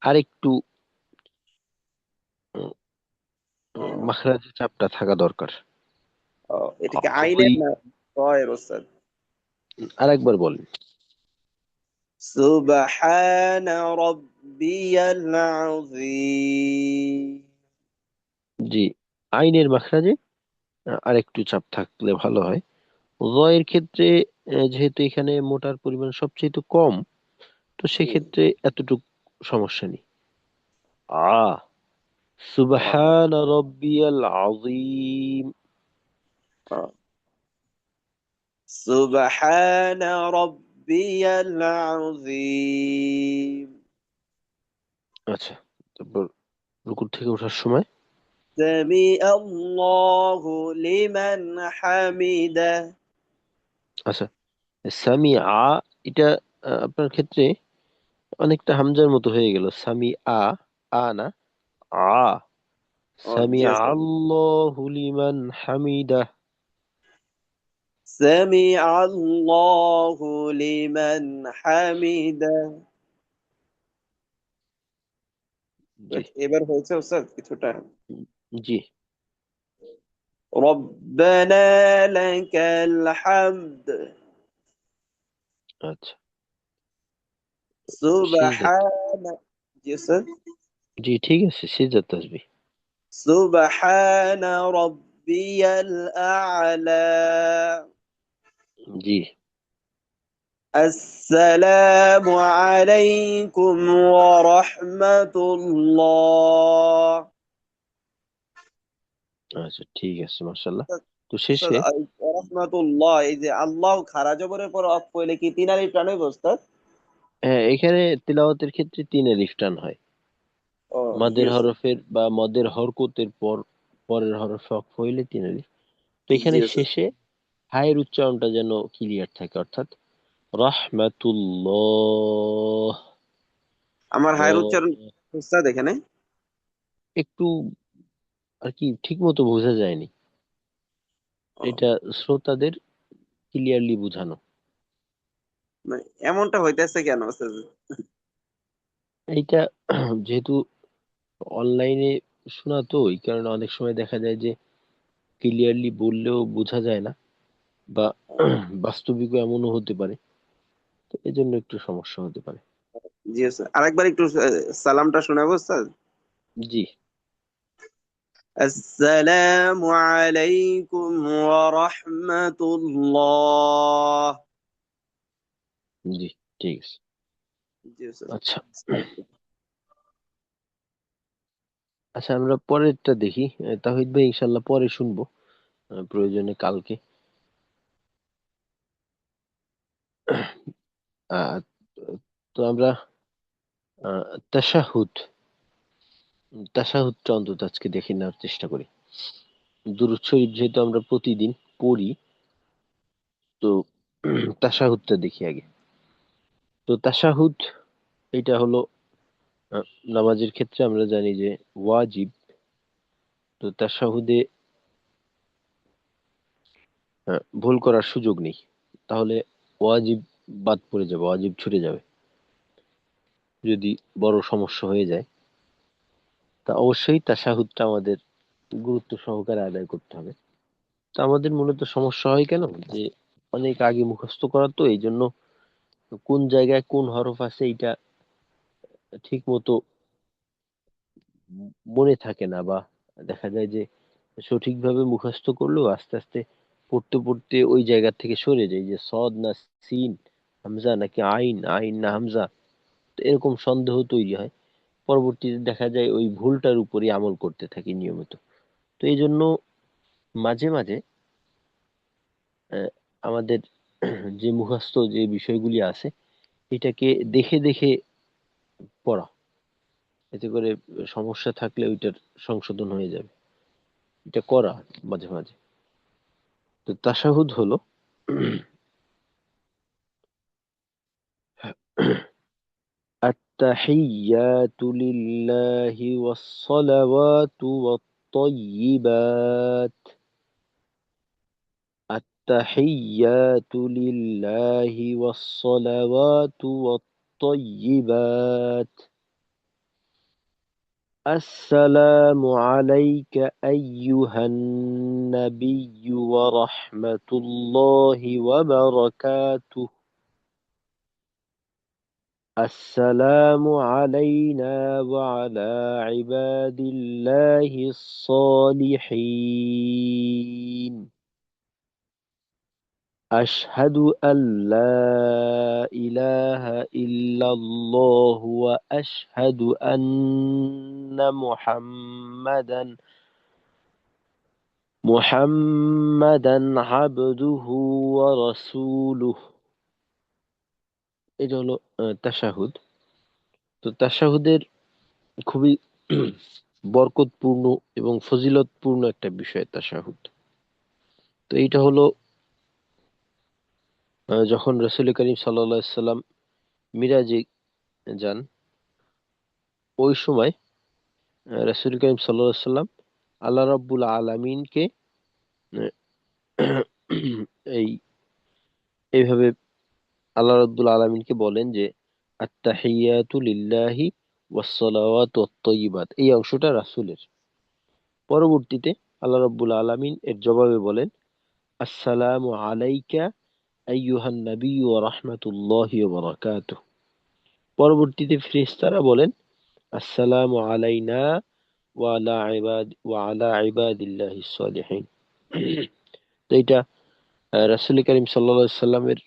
আরেকটু মাখরাজের চাপটা থাকা দরকার। এটা কি ওই আইনের না জয়ের ওস্তাদ? আরেকবার বলেন। সুবহান রাব্বিয়াল আযীম। জি আইনের মাখরাজে আরেকটু চাপ থাকলে ভালো হয়। রয়ের ক্ষেত্রে যেহেতু এখানে মোটার পরিমাণ সবচেয়ে কম, তো সেক্ষেত্রে এতটুক সমস্যা নেই। আ সুবহান রাব্বিয়াল আযীম। সুবহান রাব্বিয়াল আযীম। আচ্ছা তারপর রুকু থেকে ওঠার সময় সামি আল্লাহু লিমান হামিদা। আচ্ছা সামি আ, এটা আপনার ক্ষেত্রে অনেকটা হামজার মতো হয়ে গেল। সামি আ, আ না, আ। সামি জি ওস্তাদ। আল্লাহু লিমান হামিদা। সামি আল্লাহু লিমান হামিদা। জি এবার হয়েছে ওস্তাদ কিছুটা। জি ربنا لك الحمد আচ্ছা সিজদা। سبحان جسد জি ঠিক আছে সিজদা তাসবিহ। سبحان ربي الأعلى জি আসসালামু আলাইকুম ওয়া রাহমাতুল্লাহ। আচ্ছা, ঠিক আছে, মাশাআল্লাহ। তো উস্তাদ, শেষে ওয়া রাহমাতুল্লাহ, এই যে আল্লাহ খারা জবরের পর অফ কইলে কি তিন আলিফ টান হইব উস্তাদ? এখানে তিলাওয়াতের ক্ষেত্রে তিন আলিফ টান হয়। ও জি মাদের উস্তাদ। হরফের বা মদের হরকতের পর পরের হরফ অক্ফ হইলে তিন আলিফ। তো জি এখানে উস্তাদ। শেষে হায়ের উচ্চারণটা যেন ক্লিয়ার থাকে, অর্থাৎ রাহমাতুল্লাহ। আমার র হায়ের উচ্চারণ উস্তাদ এখানে একটু আর কি ঠিক মতো বোঝা যায়নি, ও, এটা শ্রোতাদের ক্লিয়ারলি বোঝানো। মানে এমনটা হইতেছে কেন উস্তাদ? এইটা যেহেতু অনলাইনে শোনা, তো এই কারণে অনেক সময় দেখা যায় যে ক্লিয়ারলি বললেও বোঝা যায় না, বা বাস্তবিকও এমনও হতে পারে। তো এজন্য একটু সমস্যা হতে পারে। জি উস্তাদ, আরেকবার একটু সালামটা শোনাবো উস্তাদ। জি। আসসালামু আলাইকুম ওয়া রাহমাতুল্লাহ। জি, ঠিক আছে। জি উস্তাদ। আচ্ছা, আচ্ছা, আমরা পরেরটা দেখি। তাহিদ ভাই ইনশাল্লাহ পরে শুনবো, প্রয়োজনে কালকে। আহ, তো আমরা তাশাহুদ তাশাহুদটা অন্তত আজকে দেখে নেওয়ার চেষ্টা করি। দুরূদ শরীফ যেহেতু আমরা প্রতিদিন পড়ি, তো তাশাহুদটা দেখি আগে। তো তাশাহুদ এটা হলো আহ, নামাজের ক্ষেত্রে আমরা জানি যে ওয়াজিব। তো তাশাহুদে ভুল করার সুযোগ নেই, তাহলে ওয়াজিব বাদ পড়ে যাবে, ওয়াজিব ছুটে যাবে যদি বড় সমস্যা হয়ে যায়। তা অবশ্যই তাশাহুদটা আমাদের গুরুত্ব সহকারে আদায় করতে হবে। তা আমাদের মূলত সমস্যা হয় কেন, যে অনেক আগে মুখস্থ করা, তো এই জন্য কোন জায়গায় কোন হরফ আছে এটা ঠিক মতো মনে থাকে না, বা দেখা যায় যে সঠিকভাবে মুখস্থ করলেও আস্তে আস্তে পড়তে পড়তে ওই জায়গা থেকে সরে যায়, যে সদ না সিন, হামজা নাকি আইন, আইন না হামজা। তো এরকম সন্দেহ তৈরি হয়, পরবর্তীতে দেখা যায় ওই ভুলটার উপরই আমল করতে থাকি নিয়মিত। তো এই জন্য মাঝে মাঝে আহ, আমাদের যে মুখস্থ যে বিষয়গুলি আছে এটাকে দেখে দেখে পড়া, এতে করে সমস্যা থাকলে ওইটার সংশোধন হয়ে যাবে, এটা করা মাঝে মাঝে। তো তাশাহুদ হলো التحيات لله والصلوات والطيبات. التحيات لله والصلوات والطيبات. السلام عليك أيها النبي ورحمة الله وبركاته. السلام علينا وعلى عباد الله الصالحين. أشهد أن لا إله إلا الله وأشهد أن محمدا عبده ورسوله. এটা হলো তাশাহুদ। তো তাশাহুদের খুবই বরকতপূর্ণ এবং ফজিলতপূর্ণ একটা বিষয় তাশাহুদ। তো এইটা হলো যখন রাসূল করিম সাল্লাল্লাহু আলাইহি সাল্লাম মিরাজে যান, ওই সময় রাসূল করিম সাল্লাল্লাহু আলাইহি সাল্লাম আল্লাহ রাব্বুল আলামিনকে এই এইভাবে আল্লাহ রাব্বুল আলামিনকে বলেন যে আত্তাহিয়াতু লিল্লাহি ওয়াসসালাওয়াতু ওয়াত-তাইয়্যিবাত, এই অংশটা রাসূলের। পরবর্তীতে আল্লাহ রাব্বুল আলামিন এর জবাবে বলেন আসসালামু আলাইকা আইয়ুহান নাবিয়্যু ওয়া রাহমাতুল্লাহি ওয়া বারাকাতুহু। পরবর্তীতে ফেরেশতারা বলেন আসসালামু আলাইনা ওয়া আলা ইবাদিল্লাহিস সালিহিন। তো এটা রাসূল করিম সাল্লাল্লাহু আলাইহি সাল্লামের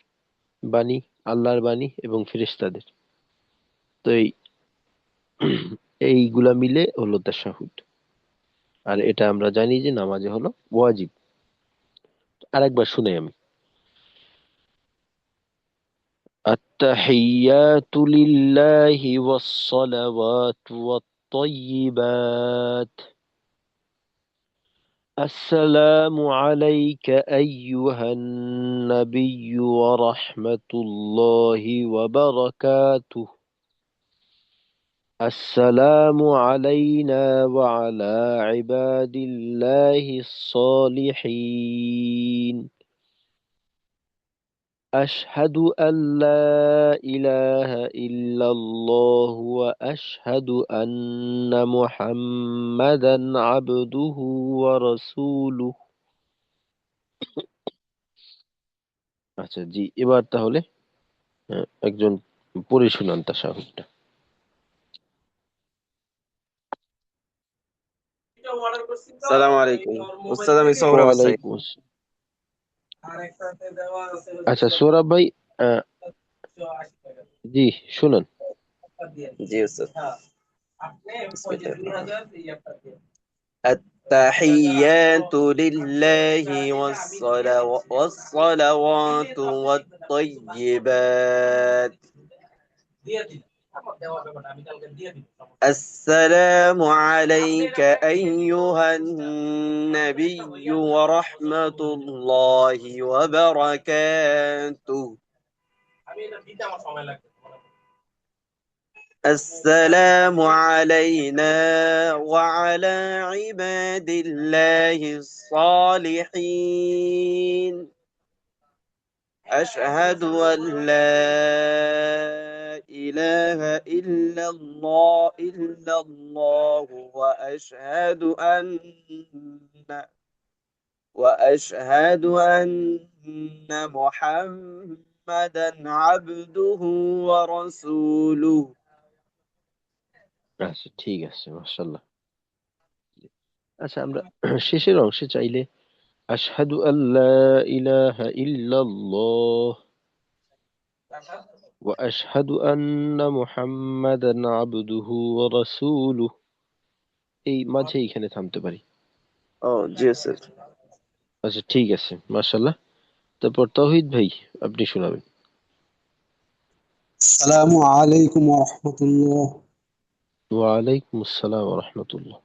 বাণী, আল্লাহর বাণী এবং ফেরেশতাদের। তো এইগুলা মিলে হলো তাশাহুদ। আর এটা আমরা জানি যে নামাজে হলো ওয়াজিব। আরেকবার শুনে আমি। التحيات لله والصلوات والطيبات السلام عليك أيها النبي ورحمة الله وبركاته السلام علينا وعلى عباد الله الصالحين أشهد أن لا إله إلا الله وأشهد أن محمدا عبده ورسوله আচ্ছা জি, এবার তাহলে একজন পড়ে শুনান তাশাহুদটা। সালাম আলাইকুম উস্তাদ, আমি সোহরাব আসাই। ওয়ালাইকুম আসসালাম। আচ্ছা সৌরভ ভাই, আহ, জি শুনান। জি উস্তাদ। التحيات لله والصلوات والطيبات السلام عليك أيها النبي ورحمة الله وبركاته السلام علينا وعلى عباد الله الصالحين أشهد أن لا إله إلا الله وأشهد أن محمدا عبده ورسوله আচ্ছা ঠিক আছে, মাশাআল্লাহ। আচ্ছা আমরা শেষের অংশে চাইলে আশহাদু আল্লা ইলাহা ইল্লাল্লাহ ওয়া আশহাদু আন্না মুহাম্মাদান আবদুহু ওয়া রাসূলুহু, এই মাঝে এখানে থামতে পারি। জি স্যার। আচ্ছা ঠিক আছে, মাশাআল্লাহ। তারপর তাওহীদ ভাই, আপনি শোনাবেন। আসসালামু আলাইকুম ওয়া রাহমাতুল্লাহ। ওয়া আলাইকুম আসসালাম ওয়া রাহমাতুল্লাহ।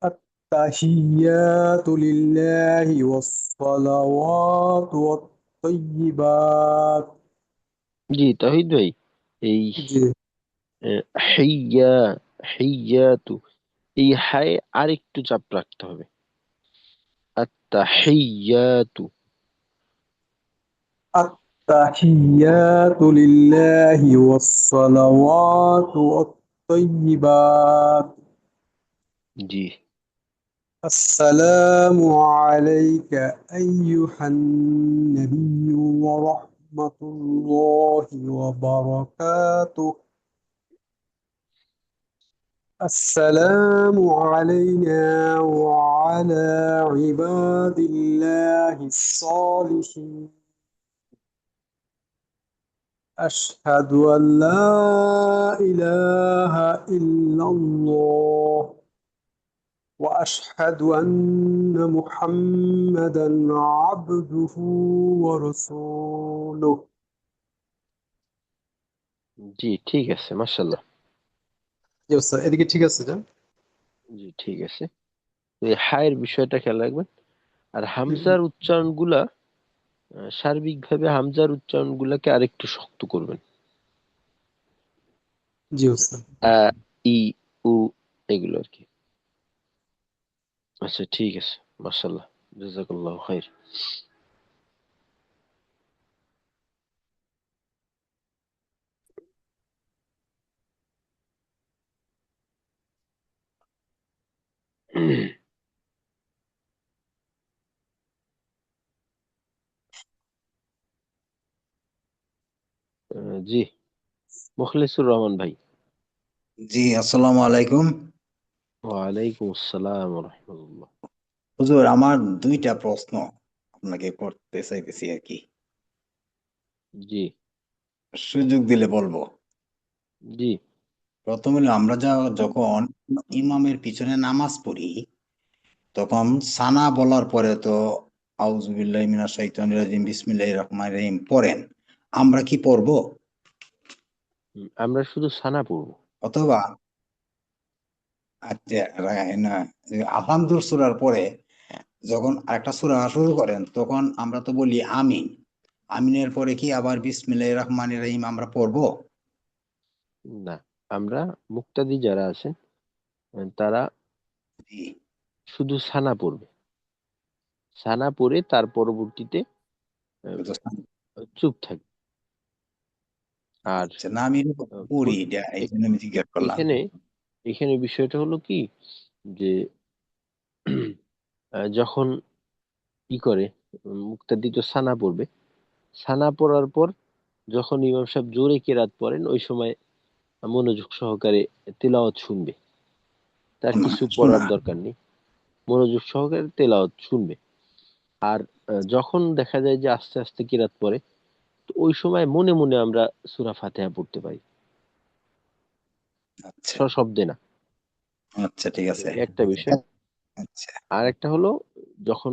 আত-তাহিয়াতু লিল্লাহি ওয়াস-সালাওয়াতু ওয়াত-তাইয়্যিবাত। জি তাওহীদ ভাই, এই জি হিয়া হিয়াতু, এই হায় আরেকটু চাপ রাখতে হবে। আত-তাহিয়াতু। التحيات لله والصلوات والطيبات জি السلام عليك أيها النبي ورحمة الله وبركاته السلام علينا وعلى عباد الله الصالحين أشهد أن لا إله إلا الله وأشهد أن محمدا عبده ورسوله জি ঠিক আছে, মাশাআল্লাহ। জি স্যার, এদিকে ঠিক আছে যা? জি ঠিক আছে। তো এই হায়ের বিষয়টা খেয়াল রাখবেন। আর হামজার উচ্চারণ গুলা, সার্বিকভাবে হামজার উচ্চারণ গুলাকে আরেকটু শক্ত করবেন। জি স্যার। আ ই উ এগুলো আর কি। আচ্ছা ঠিক আছে, মাশাআল্লাহ, জাযাকাল্লাহু খাইর। জি মুখলিসুর রহমান ভাই। জি আসসালামু আলাইকুম। ওয়ালাইকুম আসসালাম ওয়া রাহমাতুল্লাহ। হুজুর, আমার দুইটা প্রশ্ন আপনাকে করতে চাইতেছি আর কি। জি সুযোগ দিলে বলবো। জি প্রথমে হলো আমরা যখন ইমামের পিছনে নামাজ পড়ি, তখন সানা বলার পরে তো আউযুবিল্লাহি মিনাশ শাইতানির রাজিম বিসমিল্লাহির রহমানির রহিম পড়েন। আমরা কি পড়বো? আমরা শুধু সানা পড়বো। অথবা আচ্ছা, না, আলহামদুলিল্লাহ সূরার পরে যখন আরেকটা সূরা শুরু করেন, তখন আমরা তো বলি আমিন। আমিনের পরে কি আবার বিসমিল্লাহির রহমানির রহিম আমরা পড়বো? না, আমরা মুক্তাদি যারা আছেন তারা জি। শুধু সানা পড়বে। সানা পড়ে তার পরবর্তীতে চুপ থাকবে। আর আচ্ছা, না আমি পড়ি, এটা এই জন্য আমি জিজ্ঞেস করলাম। এখানে এখানে বিষয়টা হলো কি যে যখন ই করে মুক্তাদি তো সানা পড়বে, সানা পড়ার পর যখন ইমাম সাহেব জোরে কেরাত পড়েন ওই সময় মনোযোগ সহকারে তেলাওয়াত শুনবে, তার কিছু পড়ার শোনা। দরকার নেই, মনোযোগ সহকারে তেলাওয়াত শুনবে। আর যখন দেখা যায় যে আস্তে আস্তে কেরাত পড়ে, তো ওই সময় মনে মনে আমরা সূরা ফাতিহা পড়তে পারি, আচ্ছা সশব্দে না। আচ্ছা, ঠিক আছে। এই একটা বিষয়। আচ্ছা আর একটা হলো যখন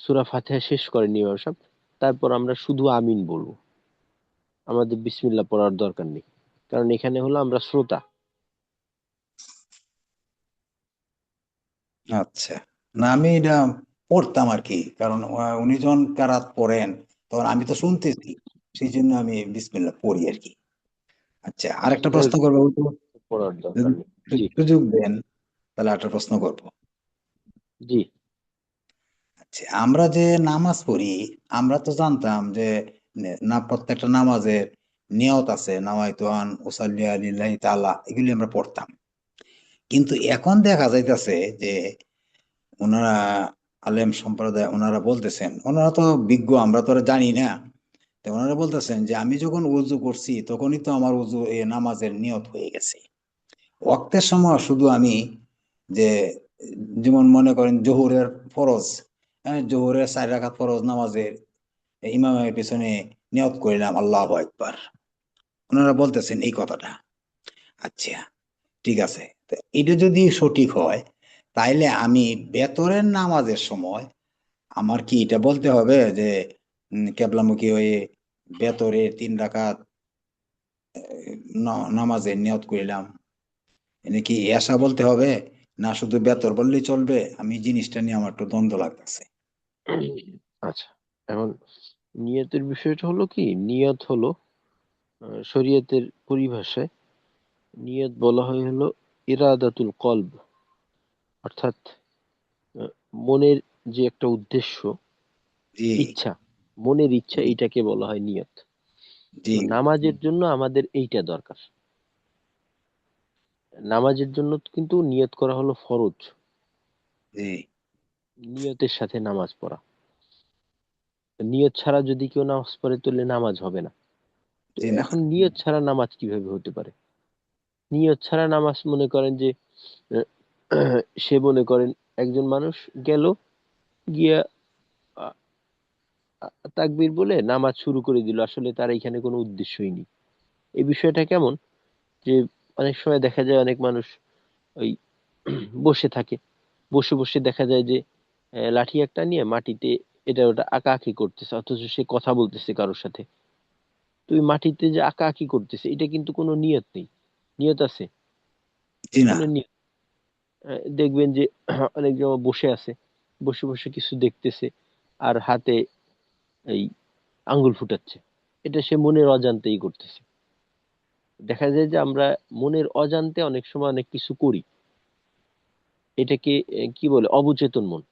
সূরা ফাতিহা শেষ করেন ইমাম সাহেব, তারপর আমরা শুধু আমিন বলবো, আমাদের বিসমিল্লাহ পড়ার দরকার নেই, কারণ এখানে হলো আমরা শ্রোতা। আচ্ছা, না আমি এটা পড়তাম আর কি, কারণ উনি যখন কারাত পড়েন তখন আমি তো শুনতেছি, সেই জন্য আমি বিসমিল্লাহ পড়ি আর কি। আচ্ছা, আরেকটা সেটা প্রশ্ন করবো, পড়ার দরকার যদি নেই। জি সুযোগ দেন তাহলে একটা প্রশ্ন করবো। জি আচ্ছা, আমরা যে নামাজ পড়ি, আমরা তো জানতাম যে না, প্রত্যেকটা নামাজের নিয়ত আছে, নাওয়াইতু আন উসাল্লি লিল্লাহি তাআলা, এগুলি আমরা পড়তাম। কিন্তু এখন দেখা যাইতেছে যে ওনারা আলেম সম্প্রদায় ওনারা বলতেছেন, ওনারা তো বিজ্ঞ, আমরা তো আর জানি না, তো ওনারা বলতেছেন যে আমি যখন ওযু করছি তখনই তো আমার ওযু এ নামাজের নিয়ত হয়ে গেছে। ওয়াক্তের সময় শুধু আমি যে, যেমন মনে করেন জোহরের ফরজ, হ্যাঁ, জোহরের 4 রাকাত ফরজ নামাজের ইমামের পেছনে নিয়ত করিলাম আল্লাহু আকবার, ওনারা বলতেছেন এই কথাটা। আচ্ছা, ঠিক আছে, তো এটা যদি সঠিক হয়, তাইলে আমি বেতরের নামাজের সময় আমার কি এটা বলতে হবে যে কেবলামুখী হয়ে বেতরে 3 রাকাত নামাজের নিয়ত করিলাম, এটা কি এসা বলতে হবে, না শুধু বেতর বললেই চলবে? আমি জিনিসটা নিয়ে আমার একটু দ্বন্দ্ব লাগতেছে। আচ্ছা, এখন নিয়তের বিষয়টা হলো কি, নিয়ত হলো শরীয়তের পরিভাষায় নিয়ত বলা হয় হলো ইরাদাতুল কলব, অর্থাৎ আহ, মনের যে একটা উদ্দেশ্য, জি ইচ্ছা, মনের ইচ্ছা, এইটাকে বলা হয় নিয়ত। জি তো নামাজের জন্য আমাদের এইটা দরকার। নামাজের জন্য কিন্তু নিয়ত করা হলো ফরজ, জি নিয়তের সাথে নামাজ পড়া। নিয়ত ছাড়া যদি কেউ নামাজ পড়ে তাহলে নামাজ হবে না। তো জি না। এখন নিয়ত ছাড়া নামাজ কিভাবে হতে পারে? নিয়ত ছাড়া নামাজ, মনে করেন যে সে মনে করেন একজন মানুষ গেল, গিয়া আ- তাকবীর বলে নামাজ শুরু করে দিল, আসলে তার এখানে কোনো উদ্দেশ্যই নেই। এই বিষয়টা কেমন যে অনেক সময় দেখা যায় অনেক মানুষ ওই বসে থাকে, বসে বসে দেখা যায় যে লাঠি একটা নিয়ে মাটিতে এটা ওটা আঁকাআঁকি করতেছে, অথচ সে কথা বলতেছে কারোর সাথে। তো ওই মাটিতে যে আঁকাআঁকি করতেছে এটা কিন্তু কোনো নিয়ত নেই। নিয়ত আছে? জি না। কোনো নিয়ত, দেখবেন যে অনেক সময় বসে আছে, বসে বসে কিছু দেখতেছে আর হাতে এই আঙ্গুল ফুটাচ্ছে, এটা সে মনের অজান্তেই করতেছে। দেখা যায় যে আমরা মনের অজান্তে অনেক সময় অনেক কিছু করি, এটাকে কি বলে, অবচেতন মন।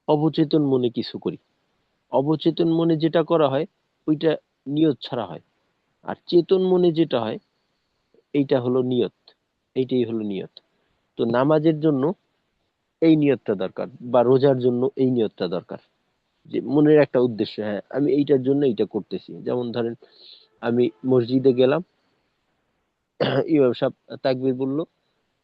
অবচেতন মনে কিছু করি, অবচেতন মনে যেটা করা হয় ওইটা নিয়ত ছাড়া হয়। আর চেতন মনে যেটা হয় এইটা হলো নিয়ত, এইটাই হলো নিয়ত। তো নামাজের জন্য এই নিয়তটা দরকার, বা রোজার জন্য এই নিয়তটা দরকার, যে মনের একটা উদ্দেশ্য, হ্যাঁ আমি এইটার জন্য এইটা করতেছি। যেমন ধরেন আমি মসজিদে গেলাম, ইমাম সাহেব তাকবীর বললো,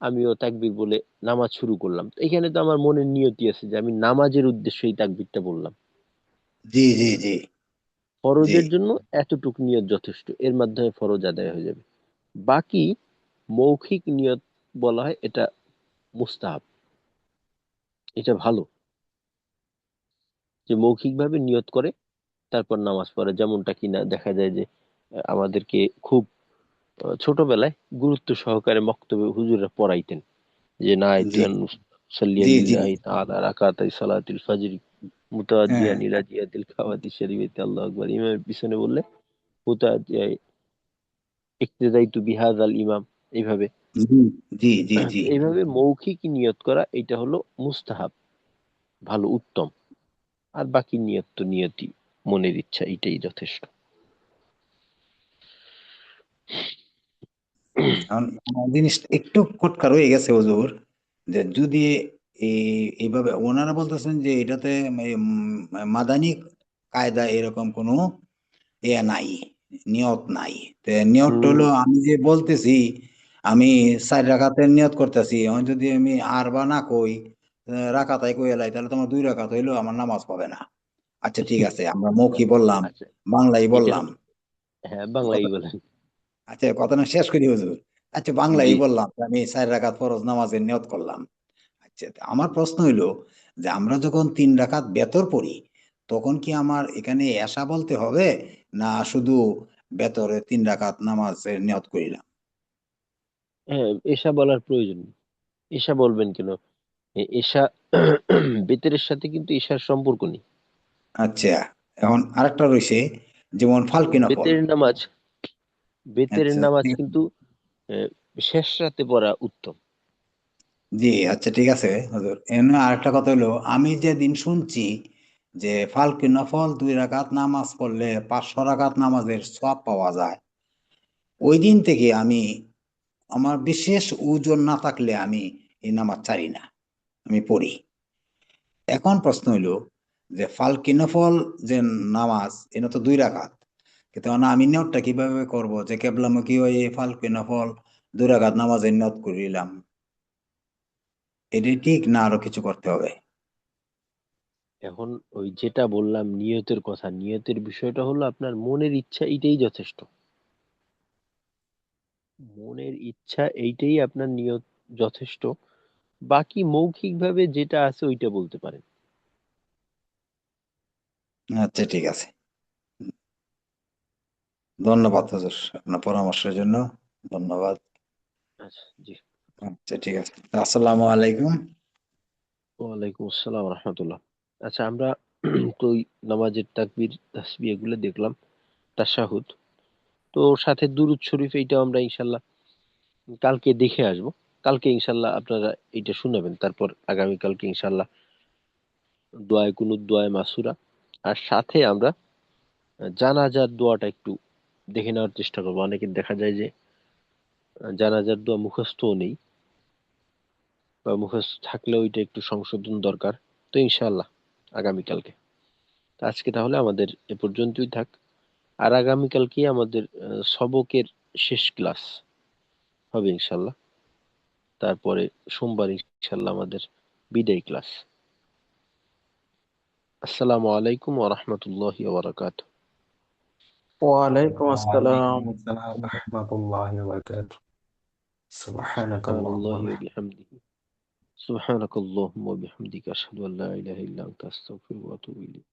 আমিও তাকবীর বলে নামাজ শুরু করলাম, তো এখানে তো আমার মনের নিয়তি আছে যে আমি নামাজের উদ্দেশ্যে এই তাকবীরটা বললাম। জি জি জি ফরজের জন্য এতটুকু নিয়ত যথেষ্ট, এর মাধ্যমে ফরজ আদায় হয়ে যাবে। বাকি মৌখিক নিয়ত বলা হয় এটা মুস্তাহাব, এটা ভালো যে মৌখিকভাবে নিয়ত করে তারপর নামাজ পড়ে। যেমনটা কিনা দেখা যায় যে আমাদেরকে খুব ছোটবেলায় গুরুত্ব সহকারে মক্তবে হুজুররা পড়াইতেন যে নাইতু জি আন উসাল্লি জি জি লিল্লাহি তাআলা রাকাতাই সালাতিল ফাজরি হ্যাঁ মুতাআদ্দিয়ান ইলা জিহাদিল খাওয়াতি শরীফাতি আল্লাহু আকবার। ইমামের পিছনে বললে মুতাআদ্দিয়া ইক্তেদাইতু বিহাযাল ইমাম, এইভাবে। জি জি জি জি তো এইভাবে মৌখিক নিয়ত করা এটা হলো মুস্তাহাব, ভালো, উত্তম। আর বাকি নিয়ত তো নিয়তি, মনের ইচ্ছা, এটাই যথেষ্ট। এখন আমার জিনিসটা একটু খটকা রয়ে গেছে হুজুর, যে যদি এইভাবে ওনারা বলতেছেন যে এটাতে মাদানী কায়দা এরকম কোনো নাই, নিয়ত নাই। তো নিয়তটা হলো আমি যে বলতেছি আমি 4 রাকাতের নিয়ত করতেছি, এখন যদি আমি আর বা না কই রাকাতাই কই এলাই, তাহলে তোমার 2 রাকাত হইলো, আমার নামাজ হবে না। আচ্ছা ঠিক আছে, আমরা মৌখিক বললাম, আচ্ছা, বাংলাই এটার, বললাম। হ্যাঁ বাংলাই কথা- বলেন। আচ্ছা কথাটা শেষ করি হুজুর। আচ্ছা বাংলাই জি, বললাম যে আমি 4 রাকাত ফরজ নামাজের নিয়ত করলাম। আচ্ছা তা আমার প্রশ্ন হইলো যে আমরা যখন 3 রাকাত বেতর পড়ি, তখন কি আমার এখানে এশা বলতে হবে, না শুধু বেতরে 3 রাকাত নামাজের নিয়ত করিলাম? হ্যাঁ, এশা বলার প্রয়োজন নেই। এশা বলবেন কেন? এশা বেতের সাথে কিন্তু এশার সম্পর্ক নেই। আচ্ছা, এখন আরেকটা রয়েছে, যেমন ফালকি নফল। বেতের নামাজ, বেতের আচ্ছা নামাজ ঠিক আছে। কিন্তু শেষ রাতে পড়া উত্তম। জি আচ্ছা ঠিক আছে হুজুর। এমনি আরেকটা কথা হলো, আমি যেদিন শুনছি যে ফালকি নফল 2 রাকাত নামাজ পড়লে 500 রাকাত নামাজের সওয়াব পাওয়া যায়, ওই দিন থেকে আমি আমার বিশেষ ওজন না থাকলে আমি এই নামাজ ছাড়ি না, আমি পড়ি। এখন প্রশ্ন হইল যে ফালকি নফল যে নামাজ, এটা তো 2 রাকাত, কিন্তু না আমি নিয়তটা কিভাবে করব যে কেবলামুখী হয়ে ফালকি নফল 2 রাকাত নামাজের নিয়ত করিলাম, এটাই ঠিক না আরো কিছু করতে হবে? এখন ওই যেটা বললাম নিয়তের কথা, নিয়তের বিষয়টা হলো আপনার মনের ইচ্ছা, এটাই যথেষ্ট। মনের ইচ্ছা এইটাই আপনার নিয়ত যথেষ্ট। বাকি মৌখিকভাবে যেটা আছে ওইটা বলতে পারেন। আচ্ছা ঠিক আছে, ধন্যবাদ হুজুর আপনার পরামর্শের জন্য, ধন্যবাদ। আচ্ছা, জি। আচ্ছা ঠিক আছে, আসসালামু আলাইকুম। ওয়ালাইকুম আসসালাম রহমতুল্লাহ। আচ্ছা, আমরা তো ওই নামাজের তাকবীর তাসবিহ এগুলো দেখলাম, তাশাহুদ, তো সাথে দুরূদ শরীফ, এইটা আমরা ইনশাল্লাহ কালকে দেখে আসব। কালকে ইনশাল্লাহ আপনারা এটা শুনাবেন, তারপর আগামী কালকে ইনশাল্লাহ দোয়ায়ে কুনুত, দোয়ায়ে মাসুরা, আর সাথে আমরা জানাজার দোয়াটা একটু দেখে নেওয়ার চেষ্টা করবো। অনেকে দেখা যায় যে জানাজার দোয়া মুখস্থও নেই, বা মুখস্থ থাকলেও ওইটা একটু সংশোধন দরকার। তো ইনশাআল্লাহ আগামীকালকে, তো আজকে তাহলে আমাদের এ পর্যন্তই থাক। আর আগামীকালকে আমাদের সবকের শেষ ক্লাস হবে ইনশাআল্লাহ। তারপরে সোমবার ইনশাআল্লাহ আমাদের বিদায় ক্লাস। আসসালামু আলাইকুম ওয়া রাহমাতুল্লাহি ওয়া বারাকাতুহু। ওয়ালাইকুম আসসালাম। وعليكم السلام ورحمة الله وبركاته. سبحانك اللهم সুবহানাল্লাহি ওয়া وبحمدك. বিহামদিহি, সুবহানাকাল্লাহুম্মা ওয়া বিহামদিকা আশহাদু আল্লা ইলাহা ইল্লা আনতা আস্তাগফিরুকা ওয়া আতুবু ইলাইক।